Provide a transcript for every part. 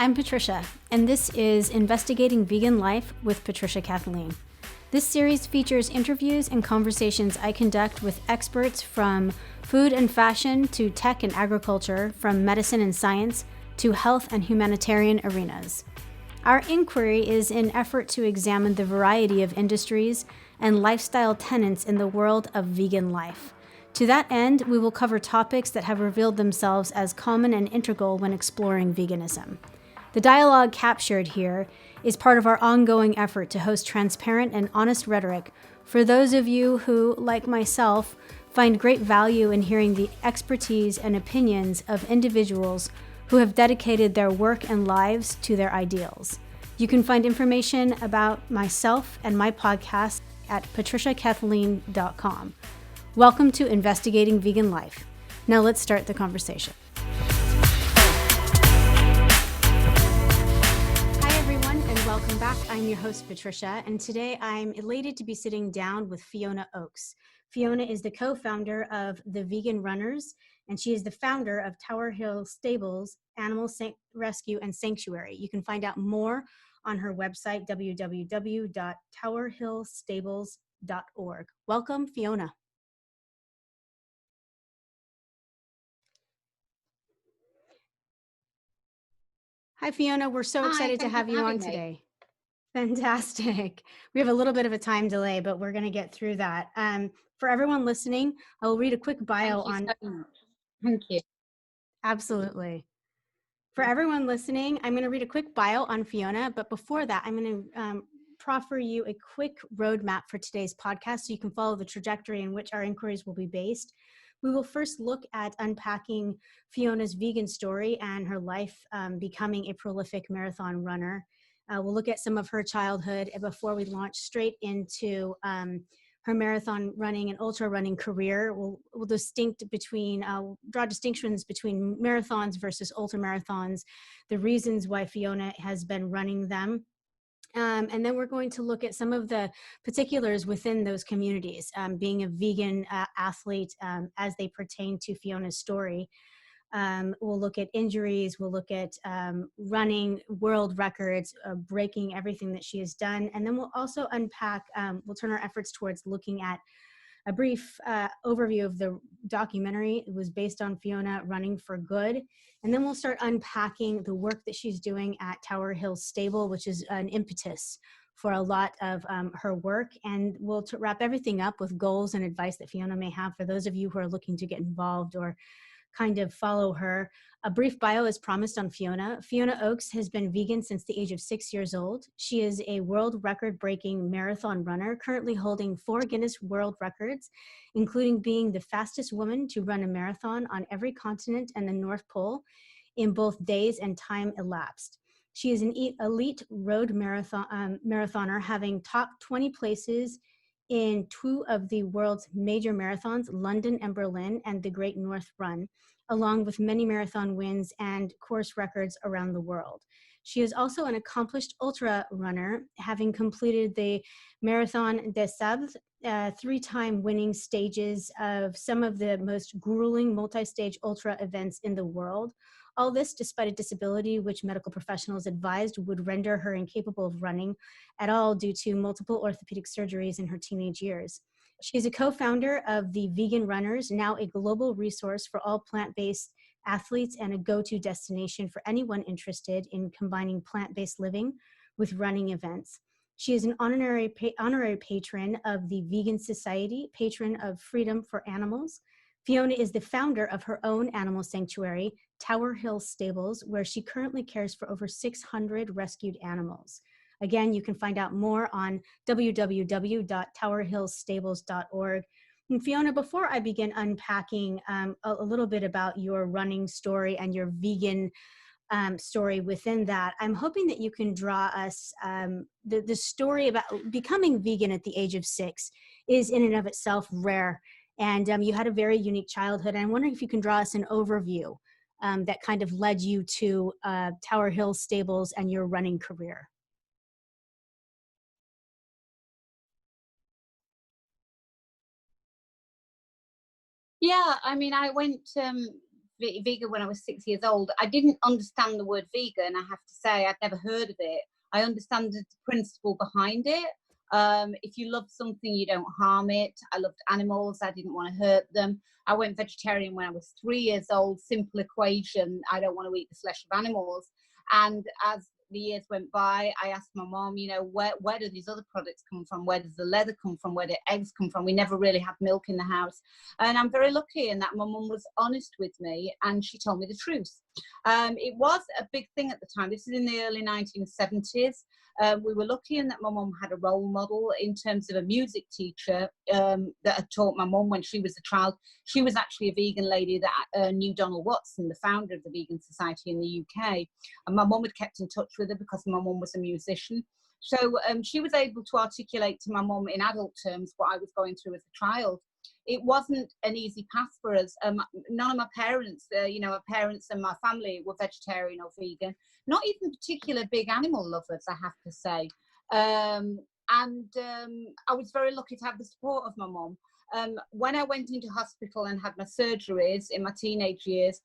I'm Patricia, and this is Investigating Vegan Life with Patricia Kathleen. This series features interviews and conversations I conduct with experts from food and fashion to tech and agriculture, from medicine and science to health and humanitarian arenas. Our inquiry is an effort to examine the variety of industries and lifestyle tenets in the world of vegan life. To that end, we will cover topics that have revealed themselves as common and integral when exploring veganism. The dialogue captured here is part of our ongoing effort to host transparent and honest rhetoric for those of you who, like myself, find great value in hearing the expertise and opinions of individuals who have dedicated their work and lives to their ideals. You can find information about myself and my podcast at patriciakathleen.com. Welcome to Investigating Vegan Life. Now let's start the conversation. Hi everyone, and welcome back. I'm your host, Patricia, and today I'm elated to be sitting down with Fiona Oakes. Fiona is the co-founder of The Vegan Runners, and she is the founder of Tower Hill Stables, Animal Rescue and Sanctuary. You can find out more on her website, www.towerhillstables.org. Welcome, Fiona. Hi, Fiona. We're so excited to have you on today. Fantastic. We have a little bit of a time delay, but we're going to get through that. For everyone listening, I will read a quick bio on. Thank you. Absolutely. For everyone listening, I'm going to read a quick bio on Fiona, but before that, I'm going to proffer you a quick roadmap for today's podcast so you can follow the trajectory in which our inquiries will be based. We will first look at unpacking Fiona's vegan story and her life becoming a prolific marathon runner. We'll look at some of her childhood before we launch straight into her marathon running and ultra running career. We'll draw distinctions between marathons versus ultra marathons, the reasons why Fiona has been running them. And then we're going to look at some of the particulars within those communities, being a vegan athlete as they pertain to Fiona's story. We'll look at injuries, we'll look at running world records, breaking everything that she has done. And then we'll also unpack, we'll turn our efforts towards looking at a brief overview of the documentary. It was based on Fiona running for good. And then we'll start unpacking the work that she's doing at Tower Hill Stable, which is an impetus for a lot of her work. And we'll wrap everything up with goals and advice that Fiona may have for those of you who are looking to get involved or kind of follow her. A brief bio is promised on Fiona. Fiona Oakes has been vegan since the age of 6 years old. She is a world record-breaking marathon runner, currently holding 4 Guinness World Records, including being the fastest woman to run a marathon on every continent and the North Pole in both days and time elapsed. She is an elite road marathoner, having top 20 places in 2 of the world's major marathons, London and Berlin, and the Great North Run, along with many marathon wins and course records around the world. She is also an accomplished ultra runner, having completed the Marathon des Sables, 3-time winning stages of some of the most grueling multi-stage ultra events in the world. All this despite a disability which medical professionals advised would render her incapable of running at all due to multiple orthopedic surgeries in her teenage years. She is a co-founder of The Vegan Runners, now a global resource for all plant-based athletes and a go-to destination for anyone interested in combining plant-based living with running events. She is an honorary patron of the Vegan Society, patron of Freedom for Animals. Fiona is the founder of her own animal sanctuary, Tower Hill Stables, where she currently cares for over 600 rescued animals. Again, you can find out more on www.towerhillstables.org. And Fiona, before I begin unpacking a little bit about your running story and your vegan story within that, I'm hoping that you can draw us the story about becoming vegan at the age of 6 is in and of itself rare. And you had a very unique childhood. And I'm wondering if you can draw us an overview that kind of led you to Tower Hill Stables and your running career. Yeah, I mean, I went vegan when I was 6 years old. I didn't understand the word vegan. I have to say, I'd never heard of it. I understand the principle behind it. If you love something, you don't harm it. I loved animals. I didn't want to hurt them. I went vegetarian when I was 3 years old. Simple equation. I don't want to eat the flesh of animals. And as the years went by, I asked my mom, you know, where do these other products come from? Where does the leather come from? Where do eggs come from? We never really had milk in the house. And I'm very lucky in that my mum was honest with me and she told me the truth. It was a big thing at the time. This is in the early 1970s. We were lucky in that my mum had a role model in terms of a music teacher that had taught my mum when she was a child. She was actually a vegan lady that knew Donald Watson, the founder of the Vegan Society in the UK. And my mum had kept in touch with her because my mum was a musician. So she was able to articulate to my mum in adult terms what I was going through as a child. It wasn't an easy path for us. None of my parents, you know, my parents and my family were vegetarian or vegan. Not even particular big animal lovers, I have to say. I was very lucky to have the support of my mum. When I went into hospital and had my surgeries in my teenage years,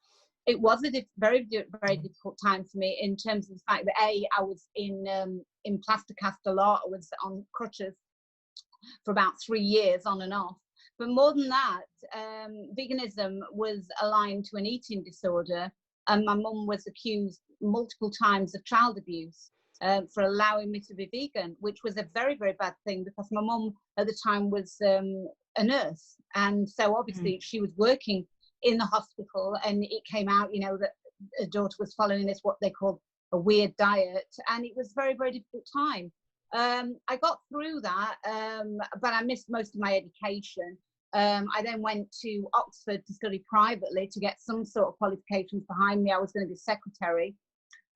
it was a very difficult time for me in terms of the fact that I was in plaster cast a lot. I was on crutches for about 3 years on and off. But more than that, veganism was aligned to an eating disorder, and my mum was accused multiple times of child abuse for allowing me to be vegan, which was a very, very bad thing because my mum at the time was a nurse. And so obviously she was working in the hospital, and it came out, you know, that her daughter was following this, what they call a weird diet. And it was a very, very difficult time. I got through that, but I missed most of my education. I then went to Oxford to study privately to get some sort of qualifications behind me. I was going to be secretary.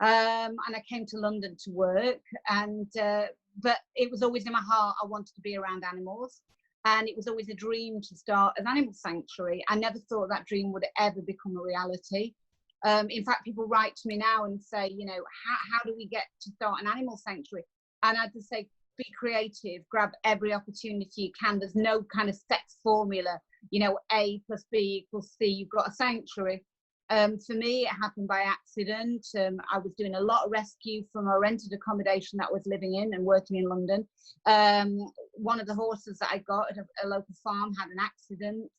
And I came to London to work. But it was always in my heart, I wanted to be around animals. And it was always a dream to start an animal sanctuary. I never thought that dream would ever become a reality. In fact, people write to me now and say, you know, how do we get to start an animal sanctuary? And I just say, be creative, grab every opportunity you can. There's no kind of set formula, you know, A plus B equals C, you've got a sanctuary. For me, it happened by accident. I was doing a lot of rescue from a rented accommodation that I was living in and working in London. One of the horses that I got at a local farm had an accident.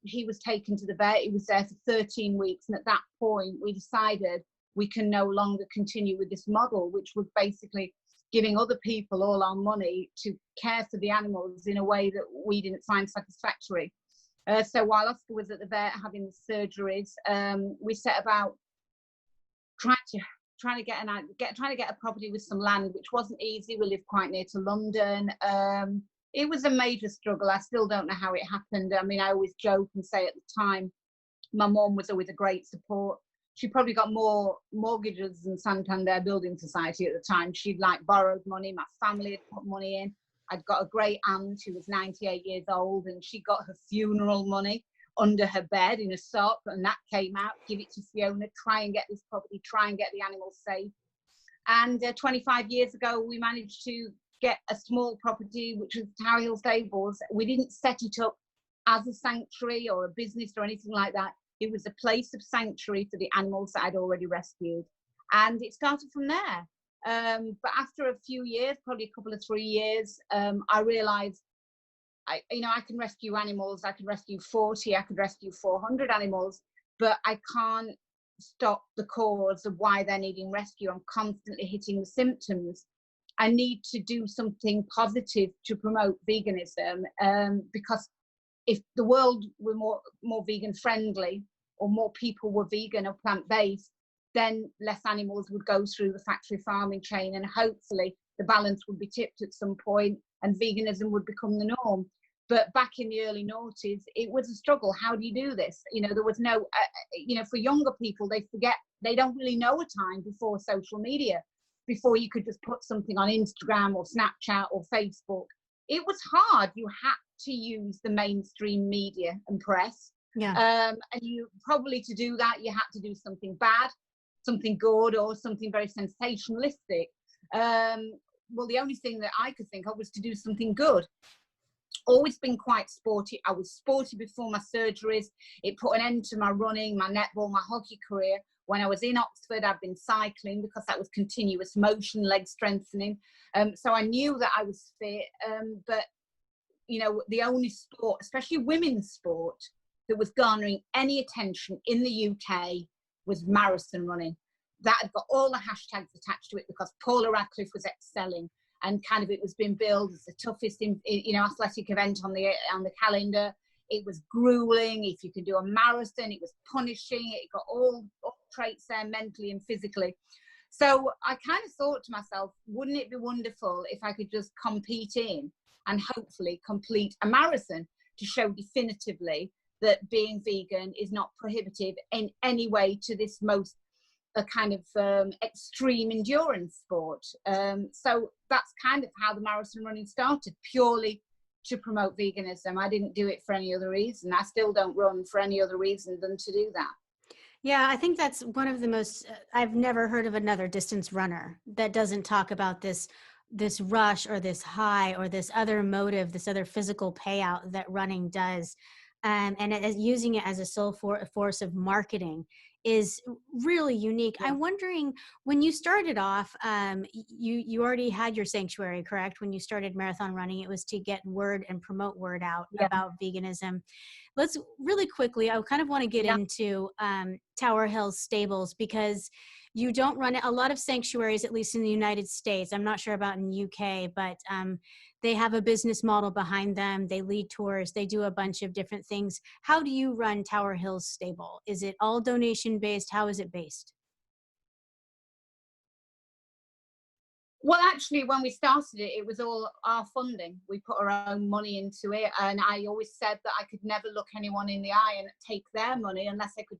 He was taken to the vet. He was there for 13 weeks. And at that point, we decided we can no longer continue with this model, which was basically giving other people all our money to care for the animals in a way that we didn't find satisfactory. So while Oscar was at the vet having the surgeries, we set about trying to get a property with some land, which wasn't easy. We lived quite near to London. It was a major struggle. I still don't know how it happened. I mean, I always joke and say at the time, my mom was always a great support. She probably got more mortgages than Santander Building Society at the time. She'd like borrowed money. My family had put money in. I'd got a great aunt who was 98 years old, and she got her funeral money under her bed in a sock, and that came out. Give it to Fiona, try and get this property, try and get the animals safe. And 25 years ago, we managed to get a small property, which was Tower Hill Sables. We didn't set it up as a sanctuary or a business or anything like that. It was a place of sanctuary for the animals that I'd already rescued. And it started from there. But after a few years, probably a couple of 3 years, I realized, I can rescue animals. I can rescue 40, I could rescue 400 animals, but I can't stop the cause of why they're needing rescue. I'm constantly hitting the symptoms. I need to do something positive to promote veganism, because if the world were more vegan friendly, or more people were vegan or plant-based, then less animals would go through the factory farming chain, and hopefully the balance would be tipped at some point and veganism would become the norm. But back in the early noughties, it was a struggle. How do you do this? There was no, for younger people, they forget, they don't really know a time before social media, before you could just put something on Instagram or Snapchat or Facebook. It was hard. You had to use the mainstream media and press. Yeah. And you probably, to do that, you had to do something bad, something good, or something very sensationalistic. Well, the only thing that I could think of was to do something good. Always been quite sporty. I was sporty before my surgeries. It put an end to my running, my netball, my hockey career. When I was in Oxford, I've been cycling because that was continuous motion, leg strengthening. So I knew that I was fit. But, you know, the only sport, especially women's sport, that was garnering any attention in the UK was marathon running. That had got all the hashtags attached to it because Paula Radcliffe was excelling. And kind of it was being billed as the toughest, athletic event on the calendar. It was grueling. If you could do a marathon, it was punishing. It got all traits there, mentally and physically. So I kind of thought to myself, wouldn't it be wonderful if I could just compete in and hopefully complete a marathon to show definitively that being vegan is not prohibitive in any way to this most a kind of extreme endurance sport. So that's kind of how the marathon running started, purely to promote veganism. I didn't do it for any other reason. I still don't run for any other reason than to do that. Yeah, I think that's one of the most, I've never heard of another distance runner that doesn't talk about this rush or this high or this other motive, this other physical payout that running does. And using it as a sole force of marketing is really unique. Yeah. I'm wondering, when you started off, you already had your sanctuary, correct? When you started marathon running, it was to get word and promote word out about veganism. Let's really quickly, I kind of want to get into Tower Hill Stables, because you don't run a lot of sanctuaries, at least in the United States. I'm not sure about in UK, but they have a business model behind them. They lead tours. They do a bunch of different things. How do you run Tower Hill Stable? Is it all donation based? How is it based? Well, actually, when we started it, it was all our funding. We put our own money into it. And I always said that I could never look anyone in the eye and take their money unless I could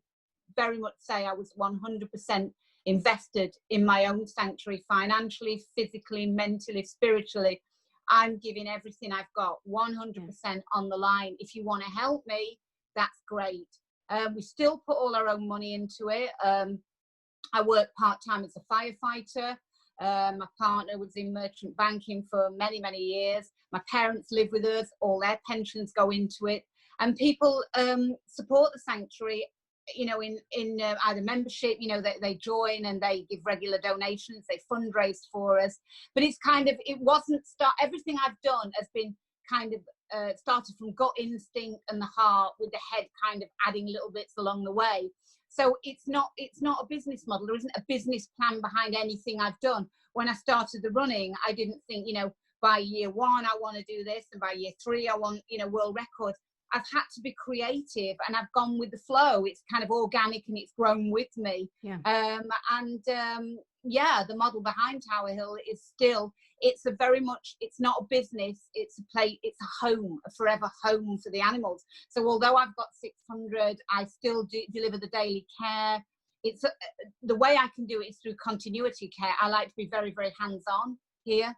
very much say I was 100% invested in my own sanctuary, financially, physically, mentally, spiritually. I'm giving everything I've got 100% on the line. If you want to help me, that's great. We still put all our own money into it. I work part-time as a firefighter. My partner was in merchant banking for many, many years. My parents live with us. All their pensions go into it. And people support the sanctuary, you know, in either membership, you know, they join and they give regular donations, they fundraise for us. But it's kind of, it wasn't everything I've done has been kind of started from gut instinct and the heart, with the head kind of adding little bits along the way. So it's not a business model. There isn't a business plan behind anything I've done. When I started the running, I didn't think, you know, by year 1 I want to do this, and by year 3 I want, you know, world records. I've had to be creative, and I've gone with the flow. It's kind of organic and it's grown with me. Yeah. The model behind Tower Hill is still, it's not a business, it's a home, a forever home for the animals. So although I've got 600, I still deliver the daily care. It's the way I can do it is through continuity care. I like to be very, very hands-on here,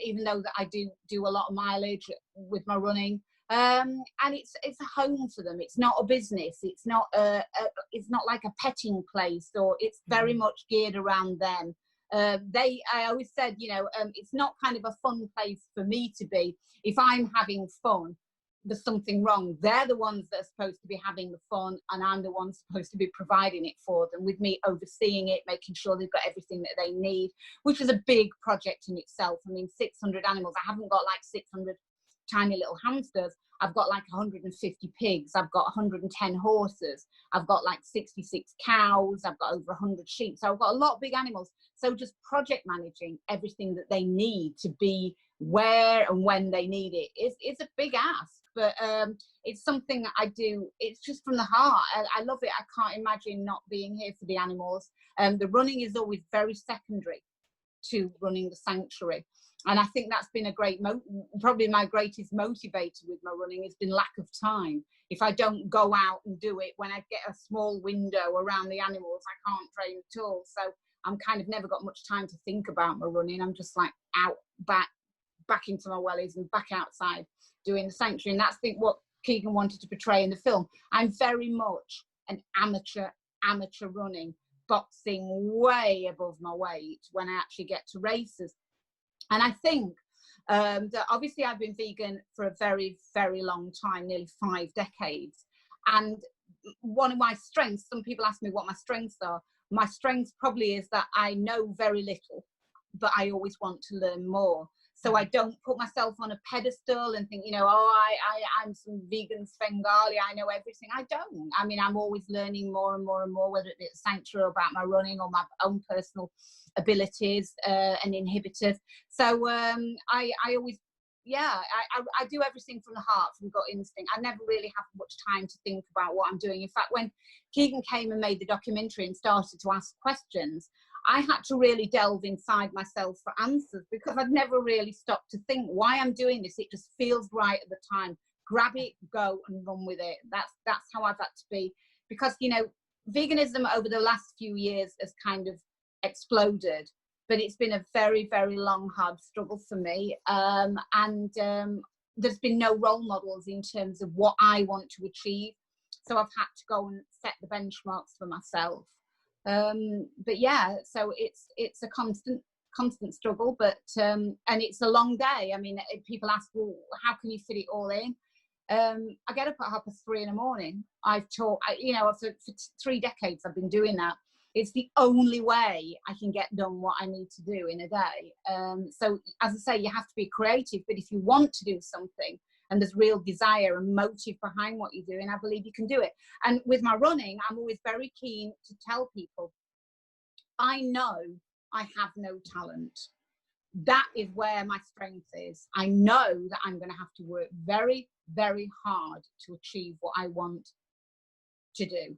even though that I do a lot of mileage with my running. And it's a home for them. It's not a business. It's not like a petting place, or it's very much geared around them. I always said, you know, it's not kind of a fun place for me to be. If I'm having fun, there's something wrong. They're the ones that are supposed to be having the fun, and I'm the one supposed to be providing it for them, with me overseeing it, making sure they've got everything that they need, which is a big project in itself. I mean, 600 animals. I haven't got like 600 tiny little hamsters. I've got like 150 pigs. I've got 110 horses. I've got like 66 cows. I've got over 100 sheep. So I've got a lot of big animals. So just project managing everything that they need to be where and when they need it is a big ask. But it's something that I do. It's just from the heart. I love it. I can't imagine not being here for the animals. The running is always very secondary to running the sanctuary. And I think that's been a great, probably my greatest motivator with my running has been lack of time. If I don't go out and do it, when I get a small window around the animals, I can't train at all. So I'm kind of never got much time to think about my running. I'm just like out, back into my wellies and back outside doing the sanctuary. And that's what Keegan wanted to portray in the film. I'm very much an amateur running, boxing way above my weight when I actually get to races. And I think Obviously I've been vegan for a very, very long time, nearly 5 decades. And one of my strengths, some people ask me what my strengths are. My strength probably is that I know very little, but I always want to learn more. So I don't put myself on a pedestal and think, I'm some vegan Svengali, I know everything. I don't. I mean, I'm always learning more and more and more, whether it's sanctuary about my running or my own personal abilities and inhibitors. So I always, I do everything from the heart, from gut instinct. I never really have much time to think about what I'm doing. In fact, when Keegan came and made the documentary and started to ask questions, I had to really delve inside myself for answers, because I'd never really stopped to think why I'm doing this. It just feels right at the time. Grab it, go and run with it. That's how I've had to be, because, veganism over the last few years has kind of exploded, but it's been a very, very long, hard struggle for me. There's been no role models in terms of what I want to achieve. So I've had to go and set the benchmarks for myself. But yeah, so it's a constant struggle, but and it's a long day. I mean, people ask, well, how can you fit it all in? I get up at 3:30 in the morning. I've taught, for 3 decades I've been doing that. It's the only way I can get done what I need to do in a day. So as I say, you have to be creative, but if you want to do something and there's real desire and motive behind what you're doing, I believe you can do it. And with my running, I'm always very keen to tell people, I know I have no talent. That is where my strength is. I know that I'm going to have to work very, very hard to achieve what I want to do.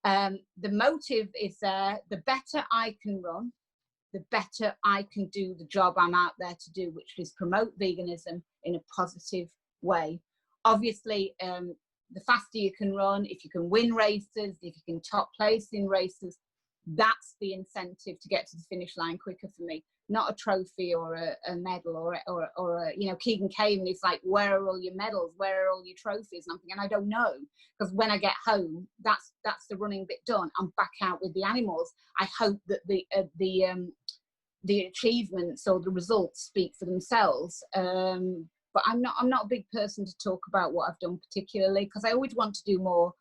The motive is there. The better I can run, the better I can do the job I'm out there to do, which is promote veganism in a positive way. Obviously, the faster you can run, if you can win races, if you can top place in races, that's the incentive to get to the finish line quicker for me. Not a trophy or a medal or Keegan came and it's like, where are all your medals? Where are all your trophies? And I'm thinking, I don't know, because when I get home, that's the running bit done. I'm back out with the animals. I hope that the achievements or the results speak for themselves. But I'm not a big person to talk about what I've done particularly, because I always want to do more.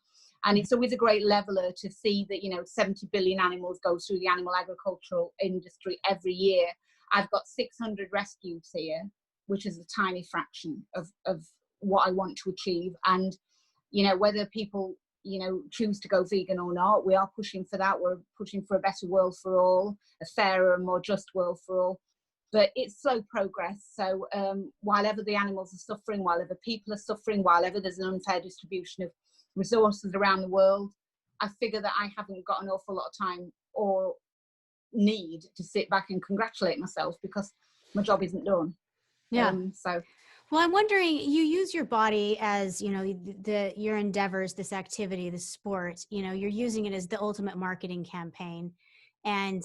And it's always a great leveler to see that, 70 billion animals go through the animal agricultural industry every year. I've got 600 rescues here, which is a tiny fraction of what I want to achieve. And, whether people, choose to go vegan or not, we are pushing for that. We're pushing for a better world for all, a fairer and more just world for all. But it's slow progress. So while ever the animals are suffering, while ever people are suffering, while ever there's an unfair distribution of resources around the world, I figure that I haven't got an awful lot of time or need to sit back and congratulate myself, because my job isn't done. Yeah. Well, I'm wondering, you use your body as, your endeavors, this activity, this sport, you're using it as the ultimate marketing campaign. And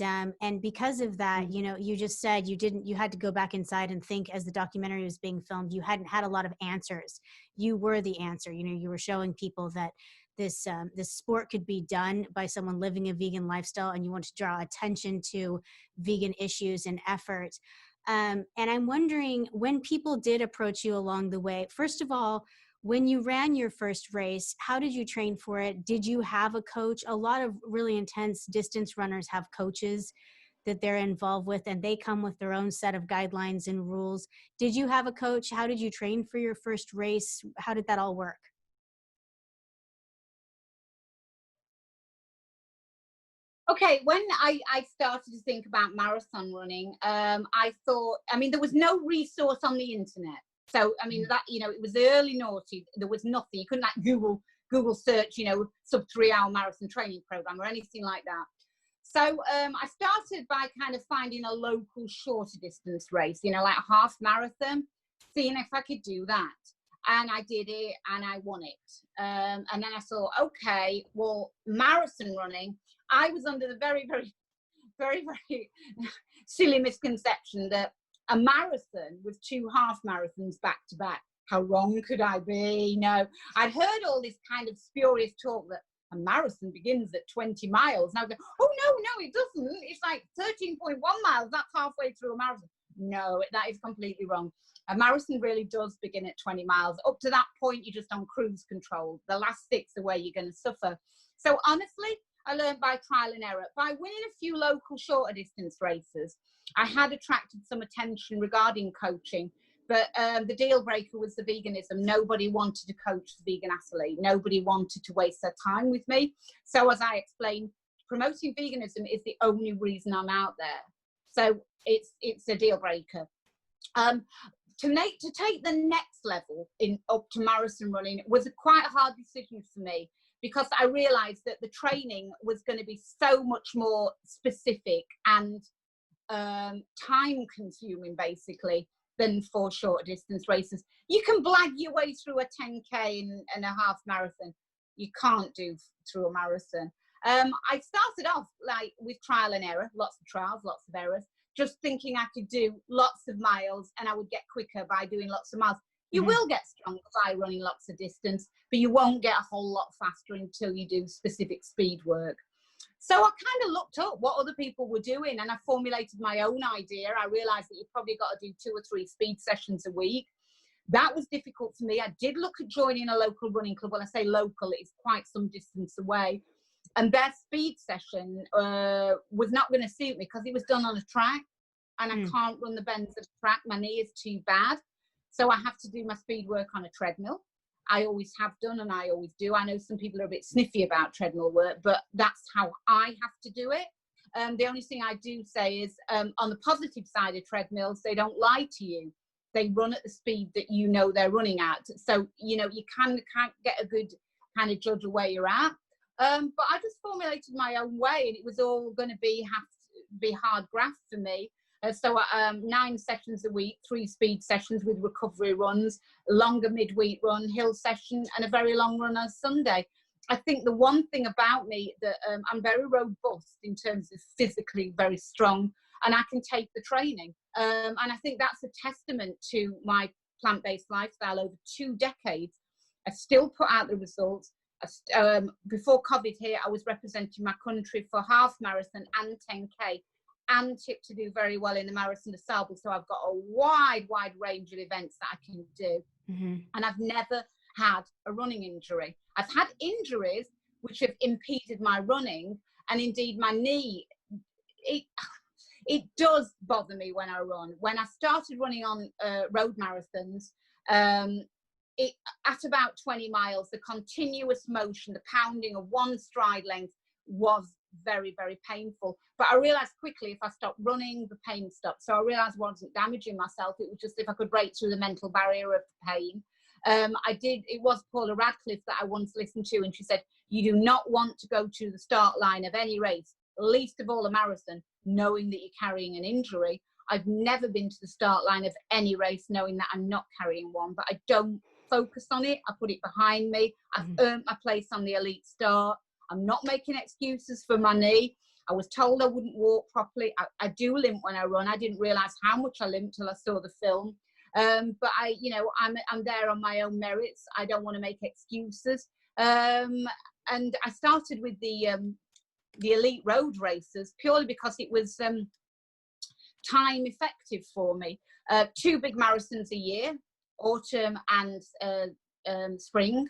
because of that, you just said you had to go back inside and think. As the documentary was being filmed, you hadn't had a lot of answers. You were the answer. You were showing people that this sport could be done by someone living a vegan lifestyle, and you want to draw attention to vegan issues and efforts. And I'm wondering, when people did approach you along the way, first of all, when you ran your first race, how did you train for it? Did you have a coach? A lot of really intense distance runners have coaches that they're involved with, and they come with their own set of guidelines and rules. Did you have a coach? How did you train for your first race? How did that all work? Okay, when I started to think about marathon running, I thought, there was no resource on the internet. So, that, it was the early noughties. There was nothing. You couldn't Google search, sub 3-hour marathon training program or anything like that. So I started by kind of finding a local shorter distance race, like a half marathon, seeing if I could do that. And I did it and I won it. And then I thought, okay, well, marathon running, I was under the very, very, very, very silly misconception that a marathon was 2 half marathons back to back. How wrong could I be? No, I'd heard all this kind of spurious talk that a marathon begins at 20 miles. And I was like, oh, no, it doesn't. It's like 13.1 miles. That's halfway through a marathon. No, that is completely wrong. A marathon really does begin at 20 miles. Up to that point, you're just on cruise control. The last 6 are where you're going to suffer. So honestly, I learned by trial and error. By winning a few local shorter distance races, I had attracted some attention regarding coaching. But the deal breaker was the veganism. Nobody wanted to coach the vegan athlete. Nobody wanted to waste their time with me. So as I explained, promoting veganism is the only reason I'm out there. So it's a deal breaker. To take the next level up to marathon running was quite a hard decision for me, because I realized that the training was going to be so much more specific and time consuming, basically, than for shorter distance races. You can blag your way through a 10K and a half marathon. You can't do through a marathon. I started off like with trial and error, lots of trials, lots of errors, just thinking I could do lots of miles and I would get quicker by doing lots of miles. You will get stronger by running lots of distance, but you won't get a whole lot faster until you do specific speed work. So I kind of looked up what other people were doing, and I formulated my own idea. I realized that you've probably got to do 2 or 3 speed sessions a week. That was difficult for me. I did look at joining a local running club. When I say local, it's quite some distance away. And their speed session was not going to suit me because it was done on a track, and I can't run the bends of the track. My knee is too bad. So I have to do my speed work on a treadmill. I always have done, and I always do. I know some people are a bit sniffy about treadmill work, but that's how I have to do it. The only thing I do say is on the positive side of treadmills, they don't lie to you. They run at the speed that you know they're running at. So, you know, you can't get a good kind of judge of where you're at. But I just formulated my own way, and it was all going to have to be hard graft for me. So 9 sessions a week, 3 speed sessions with recovery runs, a longer midweek run, hill session, and a very long run on Sunday. I think the one thing about me that I'm very robust in terms of physically very strong, and I can take the training. And I think that's a testament to my plant-based lifestyle over 2 decades. I still put out the results. Before COVID here, I was representing my country for half marathon and 10K, and tipped to do very well in the marathon of Sables. So I've got a wide range of events that I can do. And I've never had a running injury. I've had injuries which have impeded my running, and indeed my knee, it does bother me when I run. When I started running on road marathons, at about 20 miles, the continuous motion, the pounding of one stride length was very painful. But I realized quickly if I stopped running, the pain stopped. So I realized I wasn't damaging myself. It was just if I could break through the mental barrier of the pain. It was Paula Radcliffe that I once listened to, and she said, you do not want to go to the start line of any race, least of all a marathon, knowing that you're carrying an injury. I've never been to the start line of any race knowing that I'm not carrying one, but I don't focus on it. I put it behind me. I've earned my place on the elite start. I'm not making excuses for my knee. I was told I wouldn't walk properly. I do limp when I run. I didn't realize how much I limped till I saw the film. But I'm there on my own merits. I don't want to make excuses. And I started with the elite road races purely because it was time effective for me. 2 big marathons a year, autumn and spring.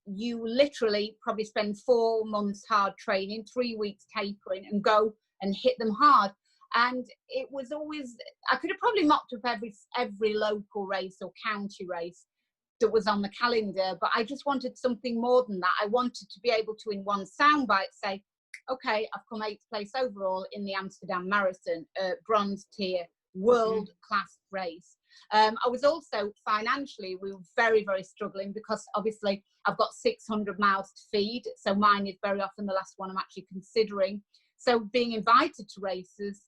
You literally probably spend 4 months hard training, 3 weeks tapering, and go and hit them hard. And it was always, I could have probably mocked up every local race or county race that was on the calendar, but I just wanted something more than that. I wanted to be able to, in one soundbite, say, okay, I've come 8th place overall in the Amsterdam Marathon, bronze tier, world class race. I was also financially, we were very struggling because obviously I've got 600 mouths to feed. So mine is very often the last one I'm actually considering. So being invited to races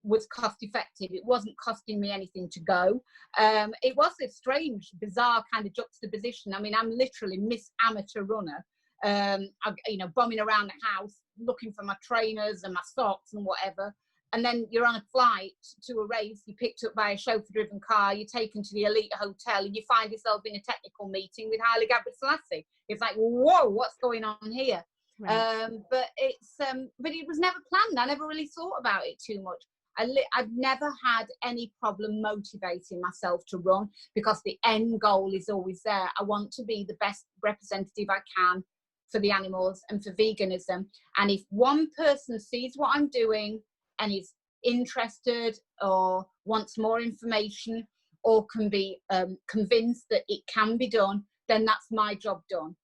was cost effective. It wasn't costing me anything to go. It was a strange, bizarre kind of juxtaposition. I mean, I'm literally Miss Amateur Runner. Bombing around the house, looking for my trainers and my socks and whatever. And then you're on a flight to a race, you're picked up by a chauffeur-driven car, you're taken to the elite hotel, and you find yourself in a technical meeting with Haile Gebrselassie. It's like, whoa, what's going on here? Right. But it was never planned. I never really thought about it too much. I've never had any problem motivating myself to run, because the end goal is always there. I want to be the best representative I can for the animals and for veganism. And if one person sees what I'm doing and is interested or wants more information or can be convinced that it can be done, then that's my job done.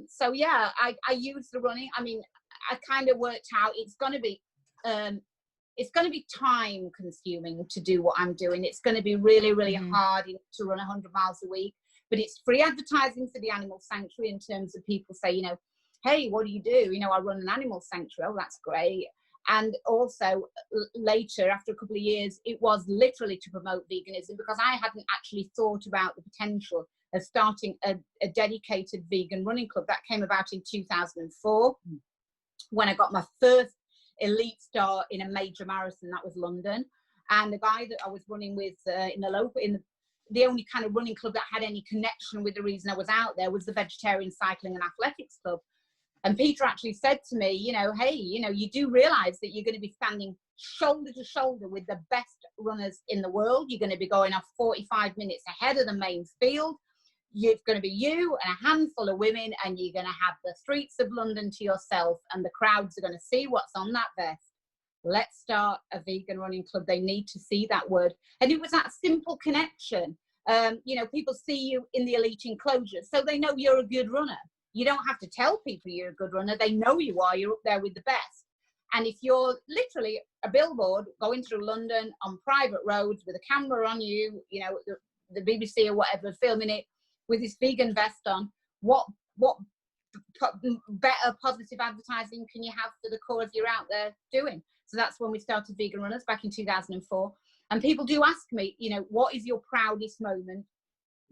So yeah, I use the running. I mean, I kind of worked out it's going to be time consuming to do what I'm doing. It's going to be really, really hard to run 100 miles a week, but it's free advertising for the animal sanctuary in terms of people say, you know, hey, what do you do? You know, I run an animal sanctuary. Oh, that's great. And also later, after a couple of years, it was literally to promote veganism, because I hadn't actually thought about the potential of starting a dedicated vegan running club. That came about in 2004 when I got my first elite start in a major marathon. That was London. And the guy that I was running with the only kind of running club that had any connection with the reason I was out there was the Vegetarian Cycling and Athletics Club. And Peter actually said to me, you know, hey, you know, you do realize that you're going to be standing shoulder to shoulder with the best runners in the world. You're going to be going off 45 minutes ahead of the main field. You're going to be you and a handful of women, and you're going to have the streets of London to yourself, and the crowds are going to see what's on that vest. Let's start a vegan running club. They need to see that word. And it was that simple connection. You know, people see you in the elite enclosures, so they know you're a good runner. You don't have to tell people you're a good runner. They know you are. You're up there with the best. And if you're literally a billboard going through London on private roads with a camera on you, you know, the BBC or whatever, filming it with this vegan vest on, what better positive advertising can you have for the cause you're out there doing? So that's when we started Vegan Runners back in 2004. And people do ask me, you know, what is your proudest moment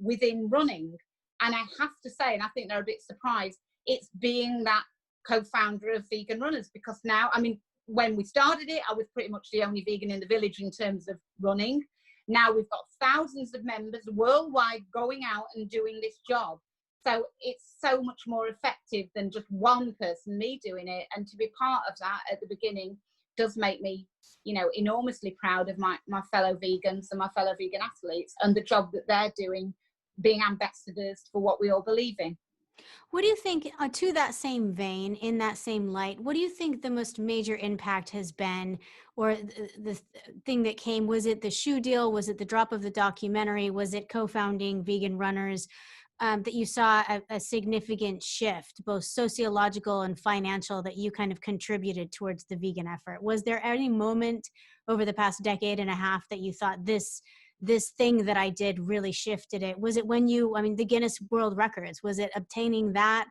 within running? And I have to say, and I think they're a bit surprised, it's being that co-founder of Vegan Runners, because now, I mean, when we started it, I was pretty much the only vegan in the village in terms of running. Now we've got thousands of members worldwide going out and doing this job. So it's so much more effective than just one person, me doing it. And to be part of that at the beginning does make me, you know, enormously proud of my fellow vegans and my fellow vegan athletes and the job that they're doing, being ambassadors for what we all believe in. What do you think, to that same vein, in that same light, what do you think the most major impact has been, or the thing that came? Was it the shoe deal? Was it the drop of the documentary? Was it co-founding Vegan Runners? That you saw a significant shift, both sociological and financial, that you kind of contributed towards the vegan effort? Was there any moment over the past decade and a half that you thought this thing that I did really shifted it? Was it when you, I mean, the Guinness World Records, was it obtaining that?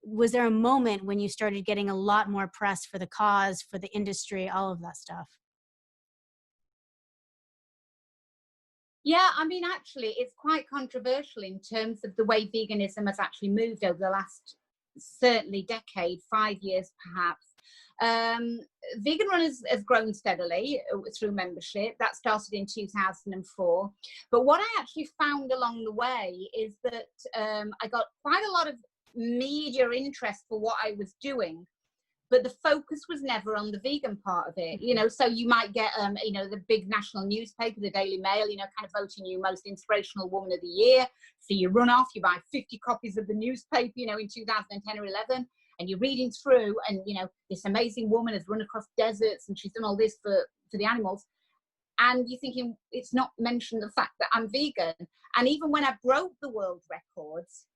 Was there a moment when you started getting a lot more press for the cause, for the industry, all of that stuff? Yeah, I mean, actually, it's quite controversial in terms of the way veganism has actually moved over the last, certainly decade, 5 years perhaps. Vegan Runners has grown steadily through membership. That started in 2004. But what I actually found along the way is that I got quite a lot of media interest for what I was doing, but the focus was never on the vegan part of it, you know. So you might get, you know, the big national newspaper, the Daily Mail, you know, kind of voting you most inspirational woman of the year. So you run off, you buy 50 copies of the newspaper, you know, in 2010 or 11, and you're reading through, and, you know, this amazing woman has run across deserts and she's done all this for the animals. And you're thinking, it's not mentioned the fact that I'm vegan. And even when I broke the world records,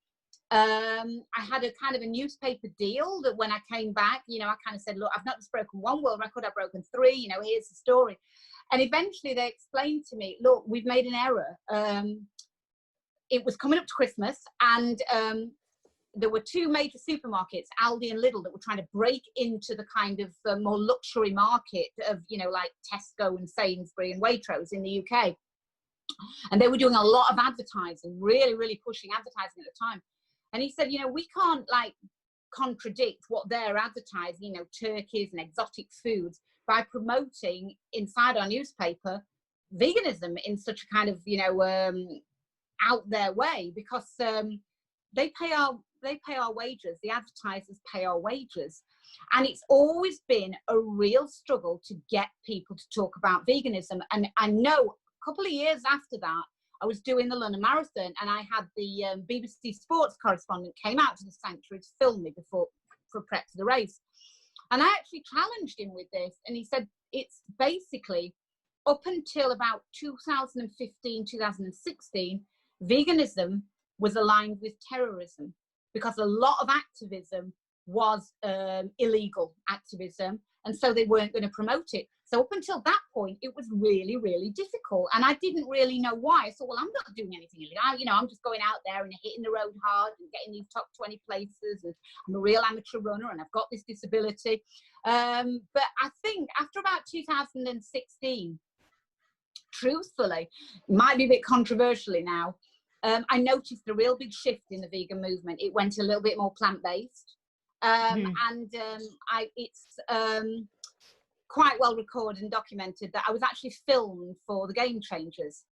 I had a kind of a newspaper deal that when I came back, you know, I kind of said, look, I've not just broken one world record, I've broken 3, you know, here's the story. And eventually they explained to me, look, we've made an error. It was coming up to Christmas, and there were 2 major supermarkets, Aldi and Lidl, that were trying to break into the kind of more luxury market of, you know, like Tesco and Sainsbury and Waitrose in the UK. And they were doing a lot of advertising, really, really pushing advertising at the time. And he said, you know, we can't like contradict what they're advertising, you know, turkeys and exotic foods, by promoting inside our newspaper veganism in such a kind of, you know, out there way, because they pay our pay our wages. The advertisers pay our wages. And it's always been a real struggle to get people to talk about veganism. And I know a couple of years after that, I was doing the London Marathon, and I had the BBC Sports correspondent came out to the sanctuary to film me for prep for the race. And I actually challenged him with this, and he said, it's basically up until about 2015, 2016, veganism was aligned with terrorism, because a lot of activism was illegal activism, and so they weren't going to promote it. So up until that point, it was really, really difficult, and I didn't really know why. I thought, well, I'm not doing anything illegal. I'm just going out there and hitting the road hard and getting these top 20 places, and I'm a real amateur runner, and I've got this disability. But I think after about 2016, truthfully, it might be a bit controversially now, I noticed a real big shift in the vegan movement. It went a little bit more plant-based. It's quite well recorded and documented that I was actually filmed for the Game Changers.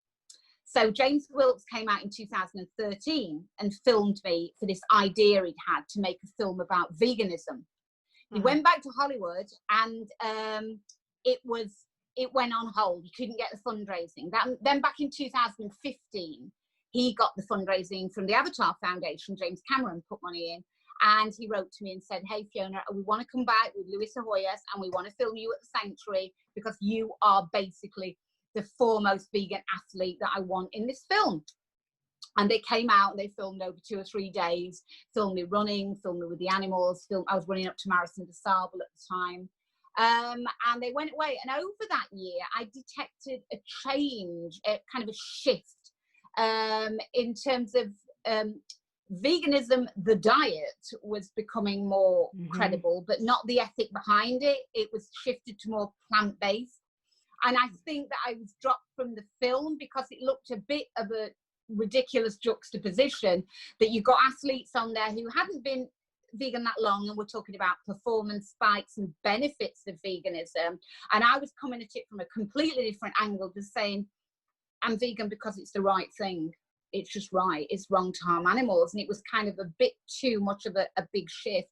So James Wilkes came out in 2013 and filmed me for this idea he'd had to make a film about veganism. He went back to Hollywood, and it went on hold. He couldn't get the fundraising. Then back in 2015, he got the fundraising from the Avatar Foundation. James Cameron put money in. And he wrote to me and said, hey, Fiona, we want to come back with Luis Ahoyas, and we want to film you at the sanctuary, because you are basically the foremost vegan athlete that I want in this film. And they came out and they filmed over 2 or 3 days, filmed me running, filmed me with the animals. I was running up to Marathon de Sable at the time. And they went away. And over that year, I detected a change, a kind of a shift in terms of veganism. The diet was becoming more credible, but not the ethic behind it. It was shifted to more plant-based. And I think that I was dropped from the film because it looked a bit of a ridiculous juxtaposition, that you got athletes on there who hadn't been vegan that long, and we're talking about performance spikes and benefits of veganism. And I was coming at it from a completely different angle, just saying, I'm vegan because it's the right thing. It's just right. It's wrong to harm animals. And it was kind of a bit too much of a big shift.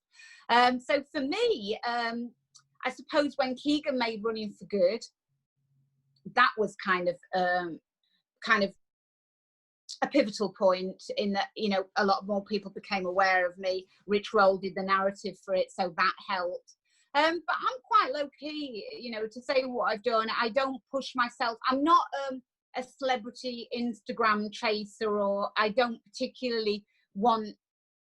So for me, I suppose when Keegan made Running for Good, that was kind of a pivotal point in that, a lot more people became aware of me. Rich Roll did the narrative for it, so that helped. But I'm quite low key, to say what I've done. I don't push myself. I'm not a celebrity Instagram chaser, or I don't particularly want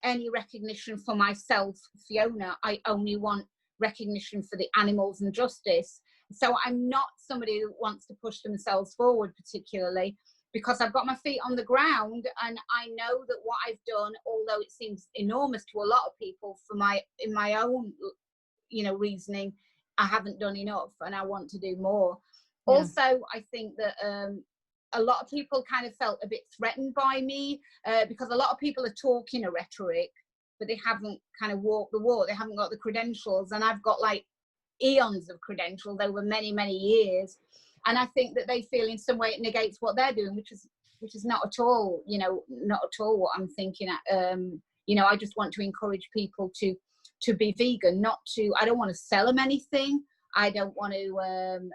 any recognition for myself, Fiona. I only want recognition for the animals and justice. So I'm not somebody who wants to push themselves forward particularly, because I've got my feet on the ground, and I know that what I've done, although it seems enormous to a lot of people, in my own, reasoning, I haven't done enough, and I want to do more. Yeah. Also, I think that a lot of people kind of felt a bit threatened by me, because a lot of people are talking a rhetoric, but they haven't kind of walked the walk. They haven't got the credentials, and I've got like eons of credentials over many, many years. And I think that they feel in some way it negates what they're doing, which is not at all, not at all what I'm thinking. I just want to encourage people to be vegan, I don't want to sell them anything. I don't want to,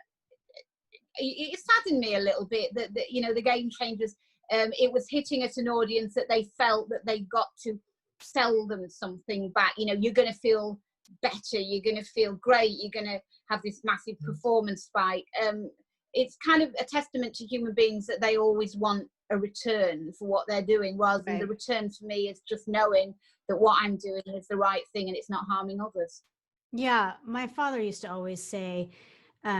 it saddened me a little bit that the Game Changers, it was hitting at an audience that they felt that they got to sell them something back. You're going to feel better, you're going to feel great, you're going to have this massive performance spike. It's kind of a testament to human beings that they always want a return for what they're doing, rather than the return for me is just knowing that what I'm doing is the right thing and it's not harming others. Yeah, my father used to always say,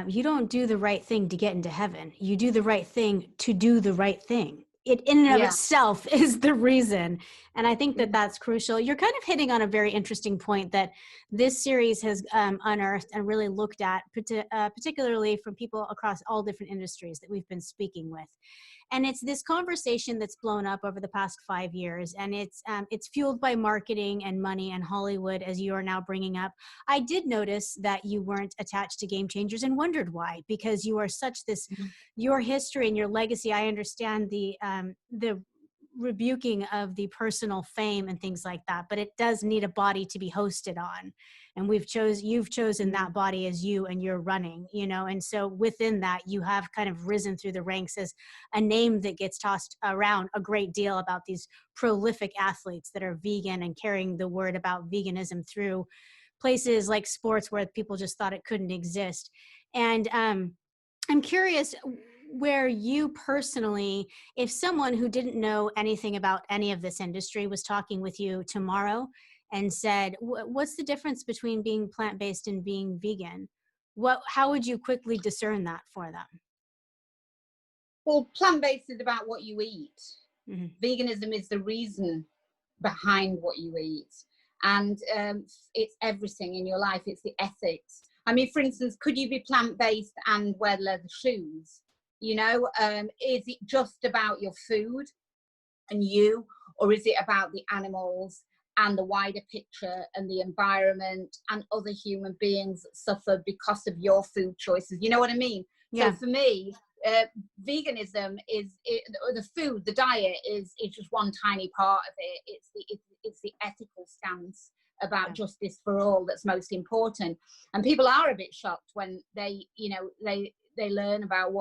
you don't do the right thing to get into heaven. You do the right thing to do the right thing. It in and of itself is the reason. And I think that that's crucial. You're kind of hitting on a very interesting point that this series has unearthed and really looked at, particularly from people across all different industries that we've been speaking with. And it's this conversation that's blown up over the past 5 years, and it's fueled by marketing and money and Hollywood, as you are now bringing up. I did notice that you weren't attached to Game Changers and wondered why, because you are such this, your history and your legacy. I understand the rebuking of the personal fame and things like that, but it does need a body to be hosted on. And you've chosen that body as you, and you're running, you know, and so within that, you have kind of risen through the ranks as a name that gets tossed around a great deal about these prolific athletes that are vegan and carrying the word about veganism through places like sports where people just thought it couldn't exist. And I'm curious where you personally, if someone who didn't know anything about any of this industry was talking with you tomorrow and said, what's the difference between being plant-based and being vegan? How would you quickly discern that for them? Well, plant-based is about what you eat. Mm-hmm. Veganism is the reason behind what you eat. And it's everything in your life. It's the ethics. I mean, for instance, could you be plant-based and wear leather shoes? You know, is it just about your food and you, or is it about the animals and the wider picture and the environment and other human beings that suffer because of your food choices? You know what I mean? Yeah. So for me, veganism the food, the diet is just one tiny part of it. It's the ethical stance about justice for all that's most important. And people are a bit shocked when they learn about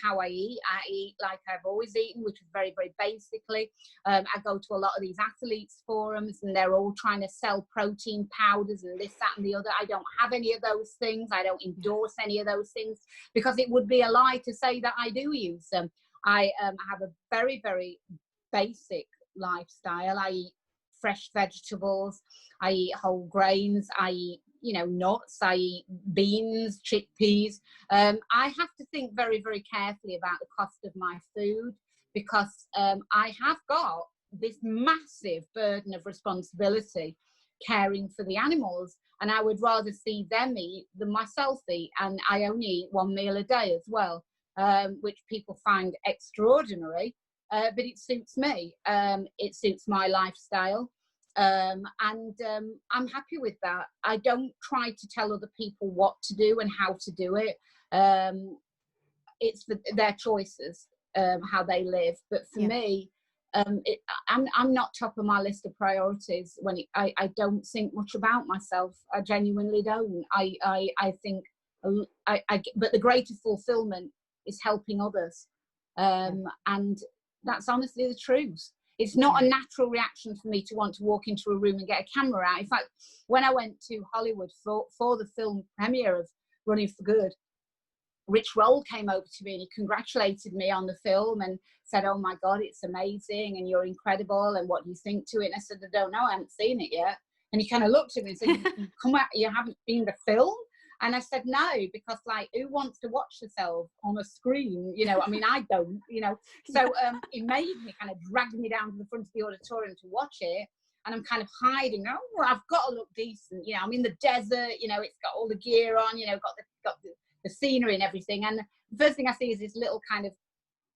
how I eat. I eat like I've always eaten, which is very, very basically. I go to a lot of these athletes forums and they're all trying to sell protein powders and this, that and the other. I don't have any of those things. I don't endorse any of those things because it would be a lie to say that I do use them. I have a very, very basic lifestyle. I eat fresh vegetables. I eat whole grains. I eat nuts. I eat beans, chickpeas. I have to think very, very carefully about the cost of my food because I have got this massive burden of responsibility caring for the animals, and I would rather see them eat than myself eat. And I only eat one meal a day as well, which people find extraordinary, but it suits me. It suits my lifestyle. And I'm happy with that. I don't try to tell other people what to do and how to do it. It's for their choices, how they live. But for me, I'm not top of my list of priorities when I don't think much about myself. I genuinely don't. I think, but the greatest fulfillment is helping others. And that's honestly the truth. It's not a natural reaction for me to want to walk into a room and get a camera out. In fact, when I went to Hollywood for the film premiere of Running for Good, Rich Roll came over to me and he congratulated me on the film and said, "Oh my God, it's amazing and you're incredible. And what do you think to it?" And I said, "I don't know, I haven't seen it yet." And he kind of looked at me and said, "You haven't seen the film?" And I said, "No, because who wants to watch themselves on a screen? I mean, I don't, So it made me kind of drag me down to the front of the auditorium to watch it. And I'm kind of hiding. Oh, well, I've got to look decent. I'm in the desert, it's got all the gear on, got the scenery and everything. And the first thing I see is this little kind of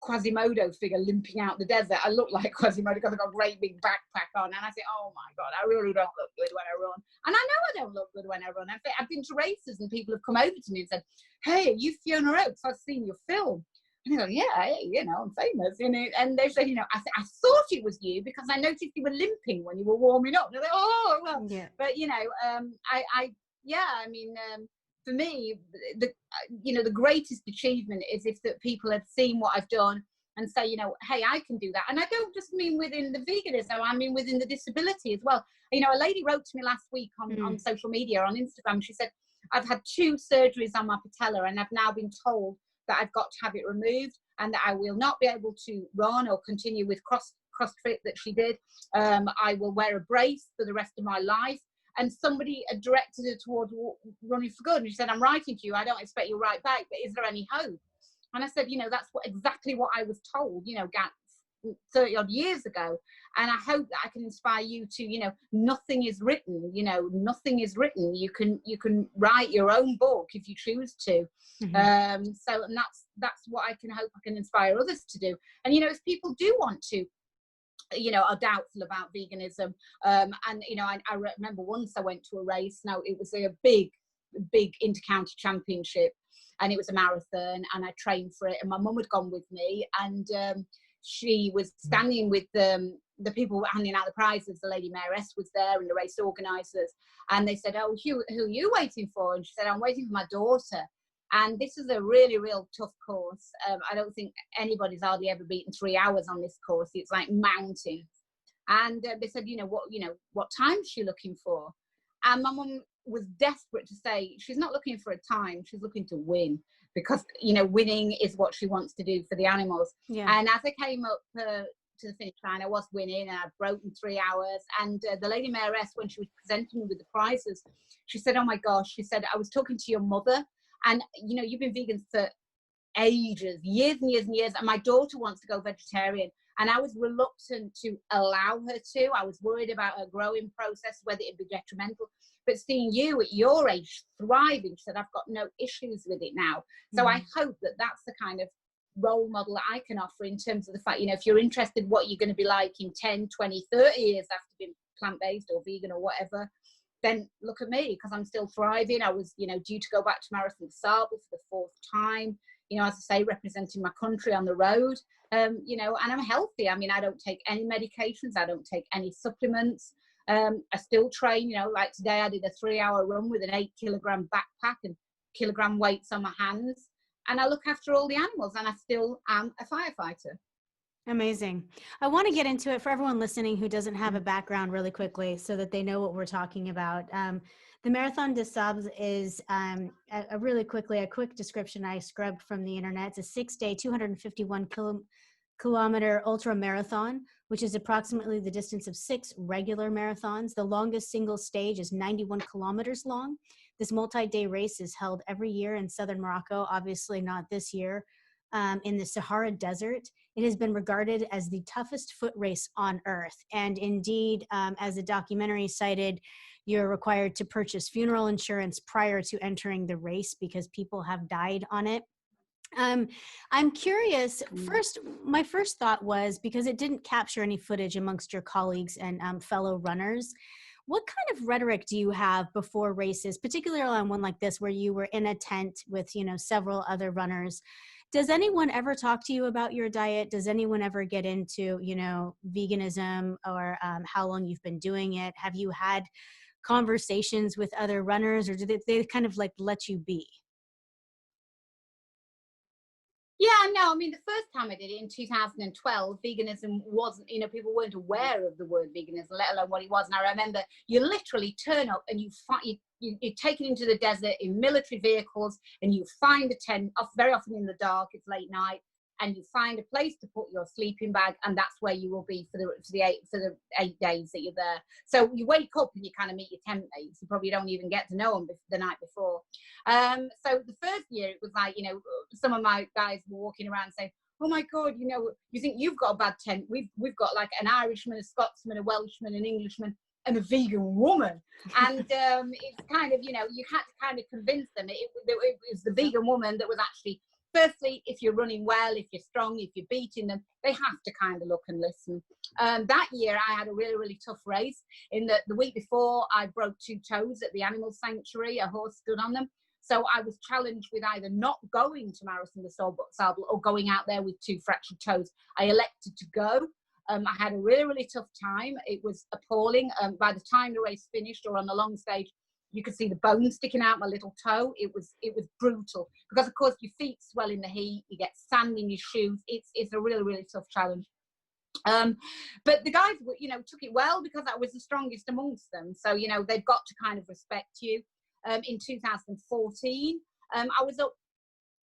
Quasimodo figure limping out the desert. I look like Quasimodo because I've got a great big backpack on, and I say, "Oh my God, I really don't look good when I run." And I know I don't look good when I run. I've been to races and people have come over to me and said, "Hey, are you Fiona Oakes? I've seen your film." And I go, "Yeah, I'm famous." And they say, I thought it was you because I noticed you were limping when you were warming up. And they're like, "Oh, well." Yeah. But for me, the greatest achievement is if that people have seen what I've done and say, "Hey, I can do that." And I don't just mean within the veganism, I mean within the disability as well. A lady wrote to me last week on social media, on Instagram. She said, "I've had 2 surgeries on my patella and I've now been told that I've got to have it removed and that I will not be able to run or continue with CrossFit that she did. I will wear a brace for the rest of my life." And somebody had directed her towards Running for Good. And she said, "I'm writing to you. I don't expect you'll write back, but is there any hope?" And I said, that's exactly what I was told, 30 odd years ago. And I hope that I can inspire you to, nothing is written, nothing is written. You can write your own book if you choose to. And that's what I hope I can inspire others to do. And, if people do want to, are doubtful about veganism. I remember once I went to a race. Now it was a big inter-county championship and it was a marathon and I trained for it and my mum had gone with me and she was standing with the people handing out the prizes. The lady mayoress was there and the race organisers, and they said, "Oh, who are you waiting for?" And she said, "I'm waiting for my daughter." And this is a really real tough course. I don't think anybody's hardly ever beaten 3 hours on this course. It's like mountains. And they said, what time's she looking for? And my mum was desperate to say she's not looking for a time, she's looking to win, because winning is what she wants to do for the animals. Yeah. And as I came up to the finish line, I was winning and I'd broken 3 hours. And the lady mayoress, when she was presenting me with the prizes, she said, "Oh my gosh," she said, "I was talking to your mother, and you've been vegan for ages, years and years and years, and my daughter wants to go vegetarian." And I was reluctant to allow her to. I was worried about her growing process, whether it'd be detrimental. But seeing you at your age thriving, she said, "I've got no issues with it now." So I hope that that's the kind of role model that I can offer, in terms of the fact, if you're interested what you're going to be like in 10, 20, 30 years after being plant-based or vegan or whatever, then look at me, because I'm still thriving. I was, due to go back to Marathon des Sables for the 4th time, as I say, representing my country on the road, and I'm healthy. I mean, I don't take any medications. I don't take any supplements. I still train, like today I did a 3-hour run with an 8-kilogram backpack and kilogram weights on my hands. And I look after all the animals, and I still am a firefighter. Amazing. I want to get into it for everyone listening who doesn't have a background really quickly, so that they know what we're talking about. The Marathon des Sables is a quick description I scrubbed from the internet. It's a 6-day, 251 kilometer ultra marathon, which is approximately the distance of 6 regular marathons. The longest single stage is 91 kilometers long. This multi-day race is held every year in southern Morocco, obviously not this year, in the Sahara Desert. It has been regarded as the toughest foot race on earth. And indeed, as the documentary cited, you're required to purchase funeral insurance prior to entering the race because people have died on it. I'm curious, my first thought was, because it didn't capture any footage amongst your colleagues and fellow runners, what kind of rhetoric do you have before races, particularly on one like this, where you were in a tent with, several other runners? Does anyone ever talk to you about your diet? Does anyone ever get into, veganism, or how long you've been doing it? Have you had conversations with other runners, or do they kind of like let you be? Yeah, no, I mean, the first time I did it in 2012, veganism wasn't, people weren't aware of the word veganism, let alone what it was. And I remember you literally turn up and you're taken into the desert in military vehicles, and you find a tent, very often in the dark, it's late night, and you find a place to put your sleeping bag, and that's where you will be for the 8 days that you're there. So you wake up and you kind of meet your tent mates. You probably don't even get to know them the night before. So the first year it was like, some of my guys were walking around saying, "Oh my God, you think you've got a bad tent? We've got like an Irishman, a Scotsman, a Welshman, an Englishman, and a vegan woman." And it's kind of, you had to kind of convince them. It was the vegan woman that was actually, firstly, if you're running well, if you're strong, if you're beating them, they have to kind of look and listen. That year I had a really, really tough race. In the week before, I broke 2 toes at the animal sanctuary. A horse stood on them. So I was challenged with either not going to Marathon des Sables or going out there with 2 fractured toes. I elected to go. I had a really, really tough time. It was appalling. By the time the race finished, or on the long stage, you could see the bone sticking out my little toe. It was brutal, because of course your feet swell in the heat, you get sand in your shoes. It's a really, really tough challenge. But the guys, took it well, because I was the strongest amongst them. So, they've got to kind of respect you. In 2014, I was up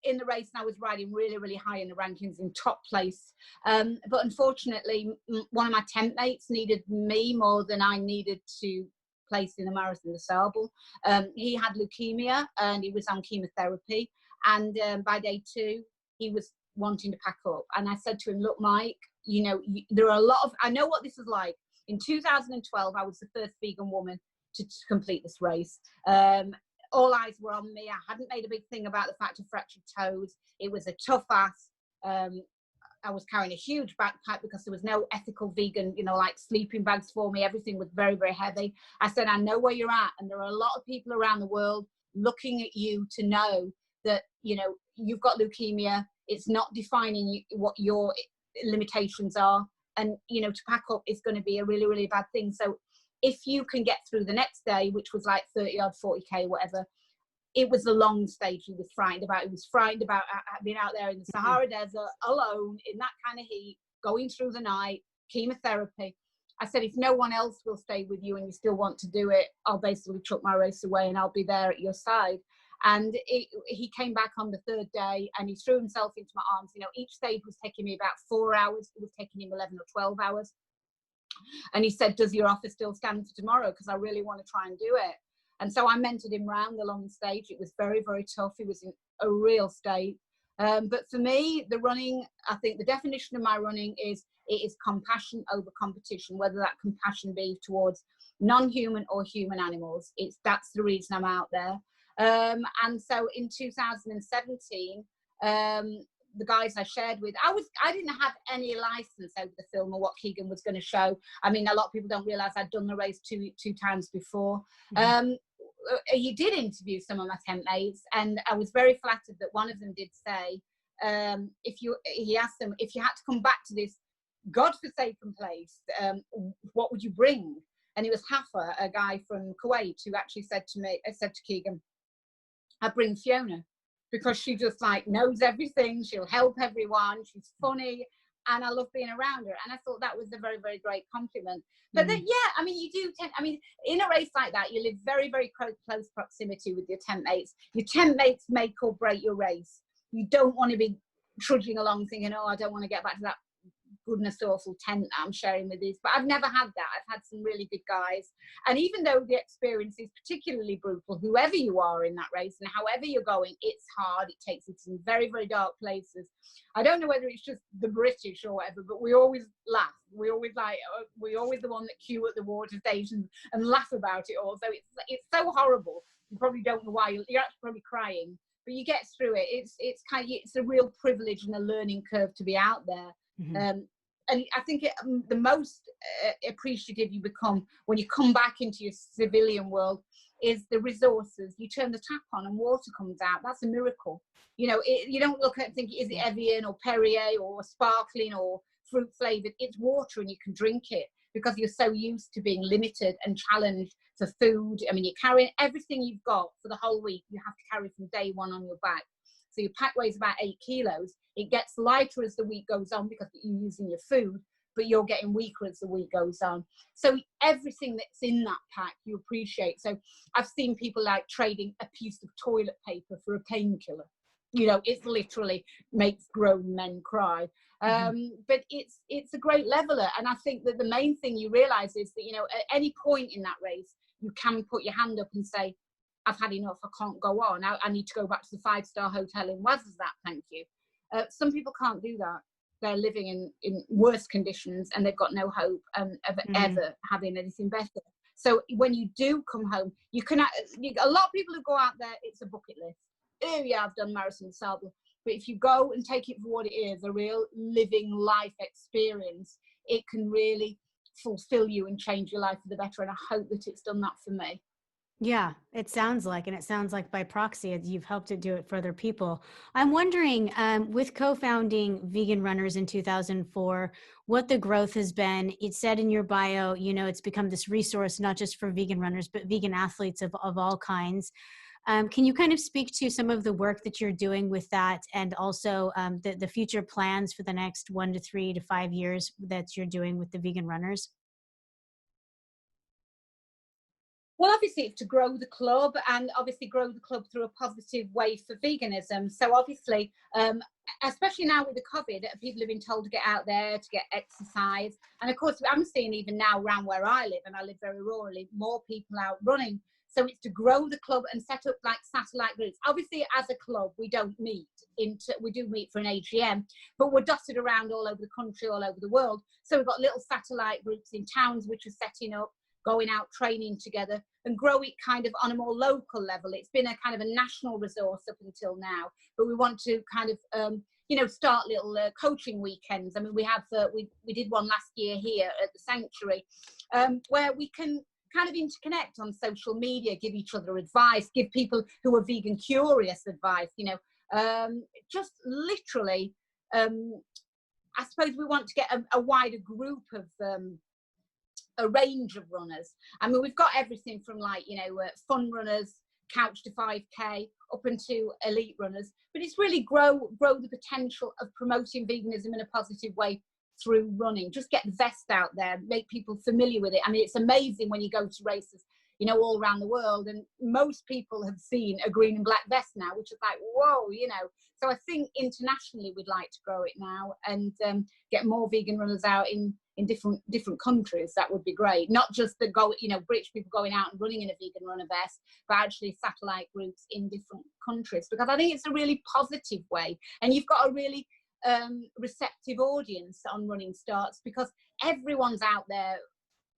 in the race and I was riding really, really high in the rankings, in top place. But unfortunately, one of my tent mates needed me more than I needed to place in the Marathon des Sables. He had leukemia and he was on chemotherapy. And by day 2, he was wanting to pack up. And I said to him, "Look, Mike, there are a lot of, I know what this is like. In 2012, I was the first vegan woman to complete this race. All eyes were on me. I hadn't made a big thing about the fact of fractured toes. It was a tough ask. I was carrying a huge backpack because there was no ethical vegan, like sleeping bags for me. Everything was very, very heavy. I said, "I know where you're at, and there are a lot of people around the world looking at you to know that, you've got leukemia. It's not defining what your limitations are. And, you know, to pack up is going to be a really, really bad thing. So if you can get through the next day, which was like 30 odd, 40K, whatever, it was the long stage he was frightened about. He was frightened about being out there in the Sahara Desert alone in that kind of heat, going through the night, chemotherapy. I said, if no one else will stay with you and you still want to do it, I'll basically chuck my race away and I'll be there at your side. And he came back on the third day and he threw himself into my arms. You know, each stage was taking me about 4 hours. It was taking him 11 or 12 hours. And he said, does your offer still stand for tomorrow? Because I really want to try and do it. And so I mentored him round the long stage. It was very, very tough. He was in a real state. But for me, the running, I think the definition of my running is, it is compassion over competition, whether that compassion be towards non-human or human animals. That's the reason I'm out there. And so in 2017, the guys I shared with, I didn't have any license over the film or what Keegan was going to show. I mean, a lot of people don't realize I'd done the race two times before. He did interview some of my tent mates, and I was very flattered that one of them did say, he asked them, if you had to come back to this godforsaken place, what would you bring? And it was Hafa, a guy from Kuwait, who actually said to Keegan, I bring Fiona, because she just like knows everything, she'll help everyone, she's funny, and I love being around her. And I thought that was a very, very great compliment. But then, yeah, I mean, you do tend, I mean, in a race like that, you live very, very close proximity with your tent mates. Your tent mates make or break your race. You don't want to be trudging along thinking, oh, I don't want to get back to that goodness awful tent that I'm sharing with these. But I've never had that. I've had some really good guys. And even though the experience is particularly brutal, whoever you are in that race and however you're going, it's hard. It takes you to some very, very dark places. I don't know whether it's just the British or whatever, but we always laugh. We're always the one that queue at the water station and laugh about it all. So it's so horrible. You probably don't know why. You're actually probably crying, but you get through it. It's a real privilege and a learning curve to be out there. And I think the most appreciative you become when you come back into your civilian world is the resources. You turn the tap on and water comes out. That's a miracle. You know, you don't look at it and think, is it Evian or Perrier or sparkling or fruit flavored? It's water and you can drink it because you're so used to being limited and challenged for food. I mean, you're carrying everything you've got for the whole week. You have to carry from day one on your back. So your pack weighs about 8 kilos. It gets lighter as the week goes on because you're using your food, but you're getting weaker as the week goes on. So everything that's in that pack, you appreciate. So I've seen people like trading a piece of toilet paper for a painkiller. You know, it literally makes grown men cry. But it's a great leveler. And I think that the main thing you realize is that, you know, at any point in that race, you can put your hand up and say, I've had enough, I can't go on. I need to go back to the 5-star hotel in Wazirzat, thank you. Some people can't do that. They're living in worse conditions and they've got no hope of ever having anything better. So when you do come home, a lot of people who go out there, it's a bucket list. Oh yeah, I've done Marathon Sables. But if you go and take it for what it is, a real living life experience, it can really fulfill you and change your life for the better. And I hope that it's done that for me. Yeah, it sounds like by proxy, you've helped it do it for other people. I'm wondering, with co-founding Vegan Runners in 2004, what the growth has been. It said in your bio, you know, it's become this resource, not just for vegan runners, but vegan athletes of all kinds. Can you kind of speak to some of the work that you're doing with that, and also the future plans for the next 1 to 3 to 5 years that you're doing with the Vegan Runners? Well, obviously it's to grow the club, and obviously grow the club through a positive way for veganism. So obviously, especially now with the COVID, people have been told to get out there, to get exercise. And of course, I'm seeing even now around where I live, and I live very rurally, more people out running. So it's to grow the club and set up like satellite groups. Obviously, as a club, we don't meet. We do meet for an AGM, but we're dotted around all over the country, all over the world. So we've got little satellite groups in towns which are setting up, going out training together, and grow it kind of on a more local level. It's been a kind of a national resource up until now, but we want to kind of you know, start little coaching weekends. I mean, we did one last year here at the sanctuary, where we can kind of interconnect on social media, give each other advice, give people who are vegan curious advice, you know, just literally I suppose we want to get a wider group of a range of runners. I mean, we've got everything from like, you know, fun runners, couch to 5K, up into elite runners, but it's really grow the potential of promoting veganism in a positive way through running. Just get the vest out there, make people familiar with it. I mean, it's amazing when you go to races, you know, all around the world, and most people have seen a green and black vest now, which is like, whoa, you know. So I think internationally we'd like to grow it now, and get more vegan runners out in different countries. That would be great. Not just the British people going out and running in a vegan runner vest, but actually satellite groups in different countries, because I think it's a really positive way, and you've got a really receptive audience on running starts, because everyone's out there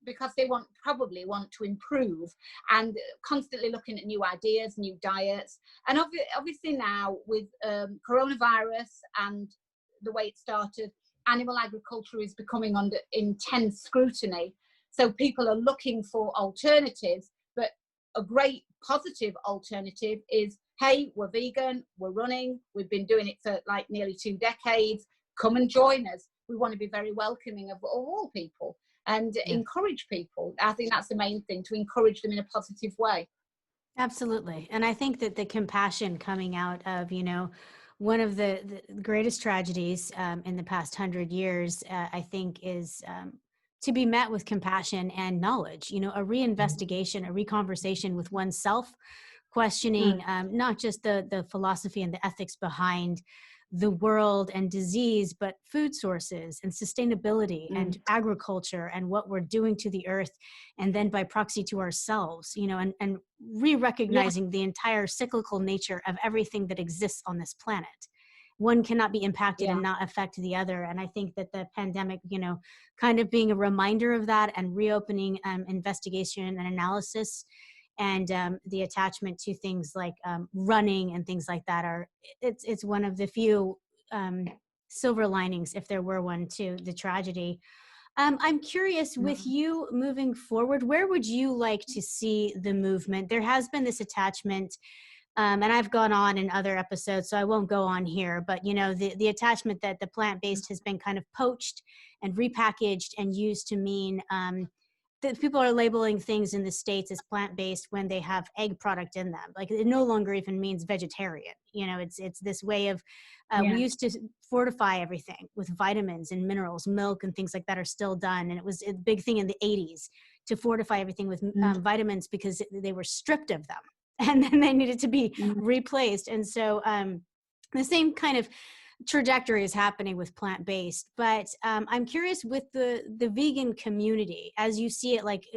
because they probably want to improve, and constantly looking at new ideas, new diets. And obviously now with coronavirus and the way it started, animal agriculture is becoming under intense scrutiny. So people are looking for alternatives, but a great positive alternative is, hey, we're vegan, we're running, we've been doing it for like nearly 2 decades, come and join us. We want to be very welcoming of all people and encourage people. I think that's the main thing, to encourage them in a positive way. Absolutely. And I think that the compassion coming out of, you know, one of the greatest tragedies in the past 100 years, I think, is to be met with compassion and knowledge, you know, a reinvestigation, a reconversation with oneself, questioning not just the philosophy and the ethics behind the world and disease, but food sources and sustainability and agriculture and what we're doing to the earth, and then by proxy to ourselves, you know, and re-recognizing the entire cyclical nature of everything that exists on this planet. One cannot be impacted and not affect the other. And I think that the pandemic, you know, kind of being a reminder of that, and reopening investigation and analysis, and the attachment to things like running and things like that it's one of the few silver linings, if there were one, to the tragedy. I'm curious, with you moving forward, where would you like to see the movement? There has been this attachment, and I've gone on in other episodes, so I won't go on here, but you know, the attachment that the plant-based has been kind of poached and repackaged and used to mean that people are labeling things in the States as plant-based when they have egg product in them. Like, it no longer even means vegetarian. You know, it's this way of, we used to fortify everything with vitamins and minerals, milk and things like that are still done. And it was a big thing in the 80s to fortify everything with vitamins, because they were stripped of them and then they needed to be replaced. And so the same kind of trajectory is happening with plant-based, but I'm curious, with the vegan community, as you see it, like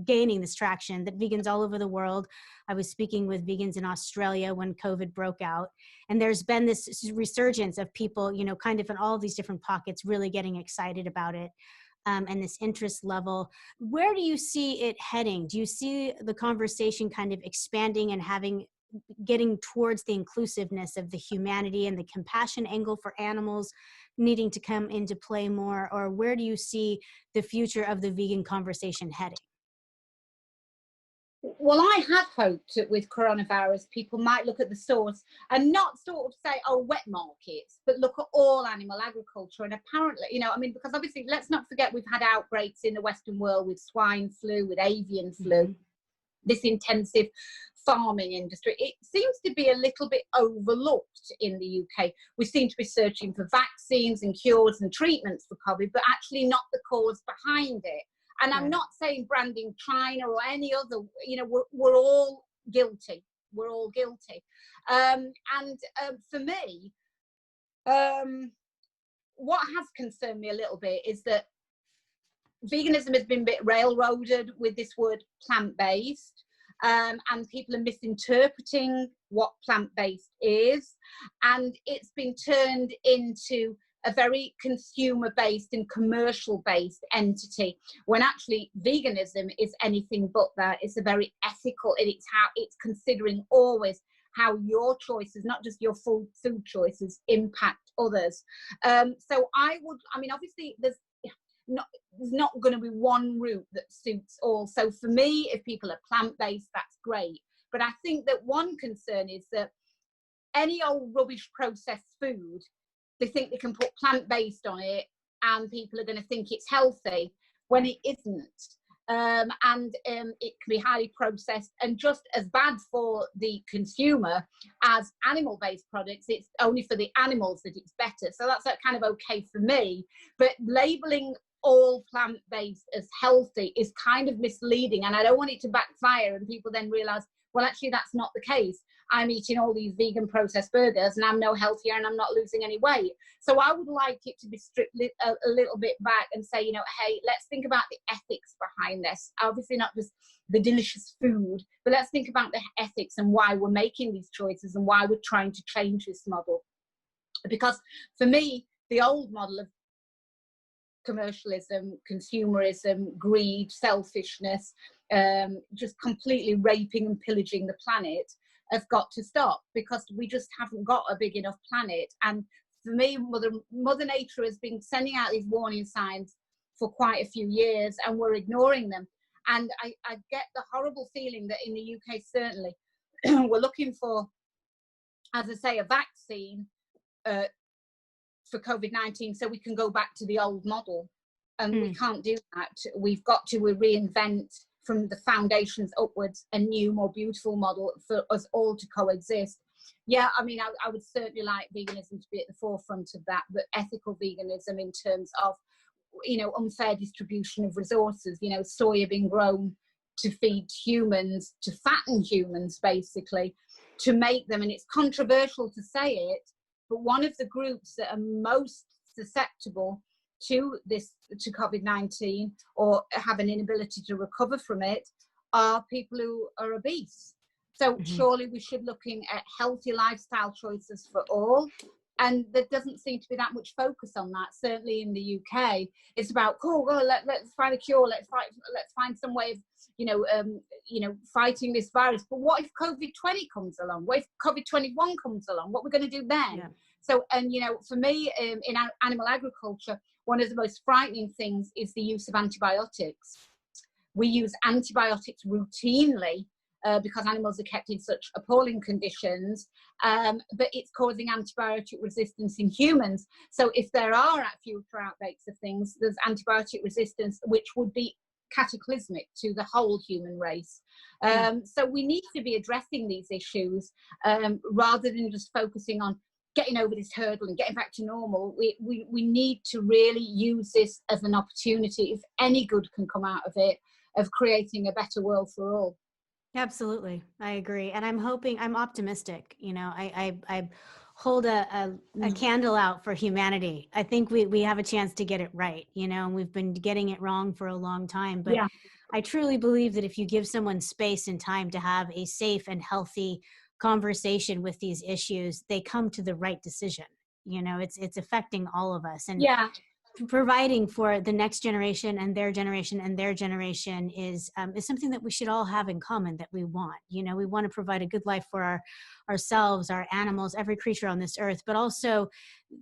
gaining this traction, that vegans all over the world. I was speaking with vegans in Australia when COVID broke out, and there's been this resurgence of people, you know, kind of in all these different pockets, really getting excited about it. And this interest level. Where do you see it heading? Do you see the conversation kind of expanding and getting towards the inclusiveness of the humanity and the compassion angle for animals needing to come into play more? Or where do you see the future of the vegan conversation heading? Well, I had hoped that with coronavirus, people might look at the source and not sort of say, oh, wet markets, but look at all animal agriculture. And apparently, you know, I mean, because obviously, let's not forget, we've had outbreaks in the Western world with swine flu, with avian flu, this intensive farming industry. It seems to be a little bit overlooked in the UK. We seem to be searching for vaccines and cures and treatments for COVID, but actually not the cause behind it. And I'm not saying branding China or any other, you know, we're all guilty. We're all guilty. For me, what has concerned me a little bit is that veganism has been a bit railroaded with this word plant-based, and people are misinterpreting what plant-based is, and it's been turned into a very consumer-based and commercial-based entity, when actually veganism is anything but that. It's a very ethical, and it's considering always how your choices, not just your food choices, impact others. So I mean, obviously there's not going to be one route that suits all. So for me, if people are plant-based, that's great. But I think that one concern is that any old rubbish processed food they think they can put plant-based on it and people are going to think it's healthy when it isn't. It can be highly processed and just as bad for the consumer as animal-based products. It's only for the animals that it's better. So that's kind of okay for me. But labeling all plant-based as healthy is kind of misleading, and I don't want it to backfire and people then realize, well, actually that's not the case. I'm eating all these vegan processed burgers and I'm no healthier and I'm not losing any weight. So I would like it to be stripped a little bit back and say, you know, hey, let's think about the ethics behind this. Obviously not just the delicious food, but let's think about the ethics and why we're making these choices and why we're trying to change this model. Because for me, the old model of commercialism, consumerism, greed, selfishness, just completely raping and pillaging the planet have got to stop, because we just haven't got a big enough planet. And for me, Mother Nature has been sending out these warning signs for quite a few years and we're ignoring them. And I get the horrible feeling that in the UK, certainly, we're looking for, as I say, a vaccine for COVID-19 so we can go back to the old model. And we can't do that. We've got to reinvent from the foundations upwards a new, more beautiful model for us all to coexist. Yeah, I mean, I would certainly like veganism to be at the forefront of that, but ethical veganism in terms of, you know, unfair distribution of resources, you know, soya being grown to feed humans, to fatten humans, basically, to make them, and it's controversial to say it, but one of the groups that are most susceptible to COVID-19 or have an inability to recover from it are people who are obese. So surely we should be looking at healthy lifestyle choices for all. And there doesn't seem to be that much focus on that. Certainly in the UK, it's about, let's find a cure. Let's find some way of, fighting this virus. But what if COVID-20 comes along? What if COVID-21 comes along? What are we going to do then? Yeah. So, and, you know, for me, in animal agriculture, one of the most frightening things is the use of antibiotics. We use antibiotics routinely because animals are kept in such appalling conditions, but it's causing antibiotic resistance in humans. So if there are future outbreaks of things, there's antibiotic resistance, which would be cataclysmic to the whole human race. So we need to be addressing these issues rather than just focusing on getting over this hurdle and getting back to normal. We need to really use this as an opportunity, if any good can come out of it, of creating a better world for all. Absolutely. I agree. And I'm optimistic. You know, I hold a candle out for humanity. I think we have a chance to get it right, you know, and we've been getting it wrong for a long time. But I truly believe that if you give someone space and time to have a safe and healthy conversation with these issues, they come to the right decision. You know, it's affecting all of us, and providing for the next generation and their generation and their generation is something that we should all have in common, that we want. You know, we want to provide a good life for ourselves, our animals, every creature on this earth, but also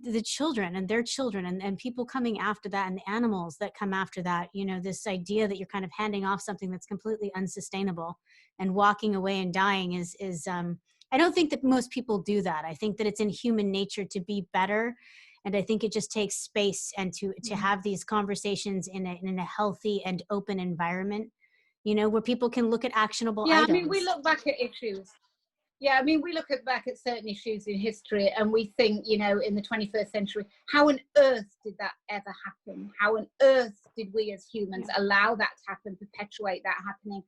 the children and their children and people coming after that, and the animals that come after that. You know, this idea that you're kind of handing off something that's completely unsustainable and walking away and dying is I don't think that most people do that. I think that it's in human nature to be better. And I think it just takes space and to have these conversations in a healthy and open environment, you know, where people can look at actionable items. I mean, we look back at issues. Yeah, I mean, we look back at certain issues in history and we think, you know, in the 21st century, how on earth did that ever happen? How on earth did we as humans allow that to happen, perpetuate that happening?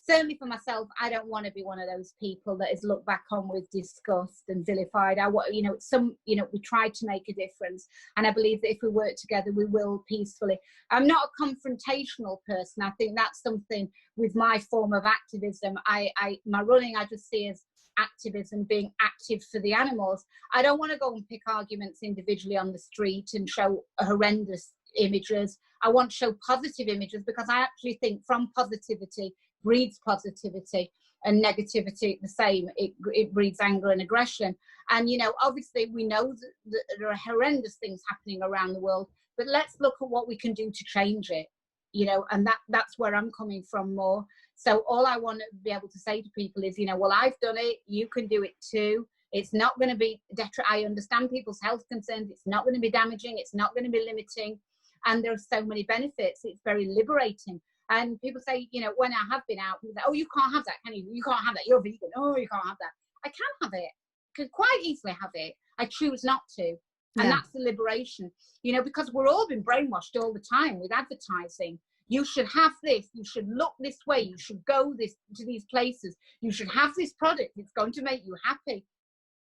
Certainly for myself, I don't want to be one of those people that is looked back on with disgust and vilified. We tried to make a difference. And I believe that if we work together, we will peacefully. I'm not a confrontational person. I think that's something with my form of activism. My running, I just see as activism, being active for the animals. I don't want to go and pick arguments individually on the street and show horrendous images. I want to show positive images, because I actually think from positivity breeds positivity, and negativity the same. It breeds anger and aggression. And, you know, obviously we know that there are horrendous things happening around the world, but let's look at what we can do to change it, you know, and that's where I'm coming from more. So all I want to be able to say to people is, you know, well, I've done it, you can do it too. It's not going to be I understand people's health concerns. It's not going to be damaging. It's not going to be limiting. And there are so many benefits. It's very liberating. And people say, you know, when I have been out, people say, oh, you can't have that, can you? You can't have that. You're vegan. Oh, you can't have that. I can have it. Could quite easily have it. I choose not to. And that's the liberation, you know, because we're all been brainwashed all the time with advertising. You should have this. You should look this way. You should go to these places. You should have this product. It's going to make you happy.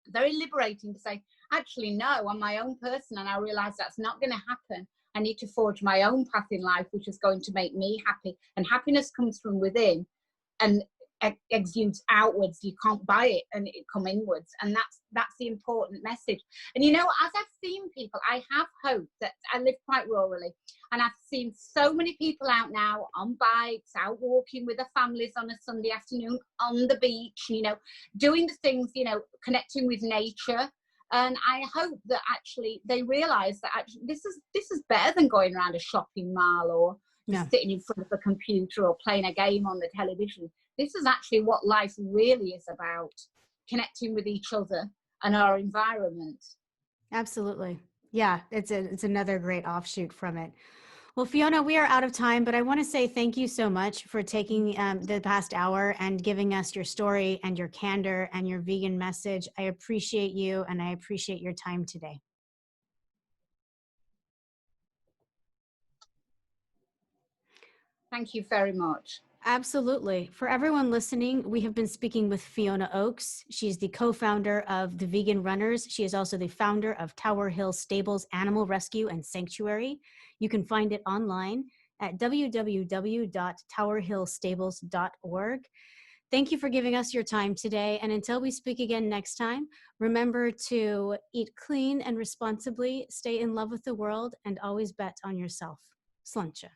Very liberating to say, actually, no, I'm my own person. And I realize that's not going to happen. I need to forge my own path in life, which is going to make me happy. And happiness comes from within and exudes outwards. You can't buy it and it come inwards. And that's the important message. And, you know, as I've seen people, I have hope that I live quite rurally. And I've seen so many people out now on bikes, out walking with their families on a Sunday afternoon, on the beach, you know, doing the things, you know, connecting with nature. And I hope that actually they realise that actually this is better than going around a shopping mall or sitting in front of a computer or playing a game on the television. This is actually what life really is about, connecting with each other and our environment. Absolutely. Yeah, it's another great offshoot from it. Well, Fiona, we are out of time, but I want to say thank you so much for taking the past hour and giving us your story and your candor and your vegan message. I appreciate you and I appreciate your time today. Thank you very much. Absolutely. For everyone listening, we have been speaking with Fiona Oakes. She's the co-founder of the Vegan Runners. She is also the founder of Tower Hill Stables Animal Rescue and Sanctuary. You can find it online at www.towerhillstables.org. Thank you for giving us your time today. And until we speak again next time, remember to eat clean and responsibly, stay in love with the world, and always bet on yourself. Sláinte.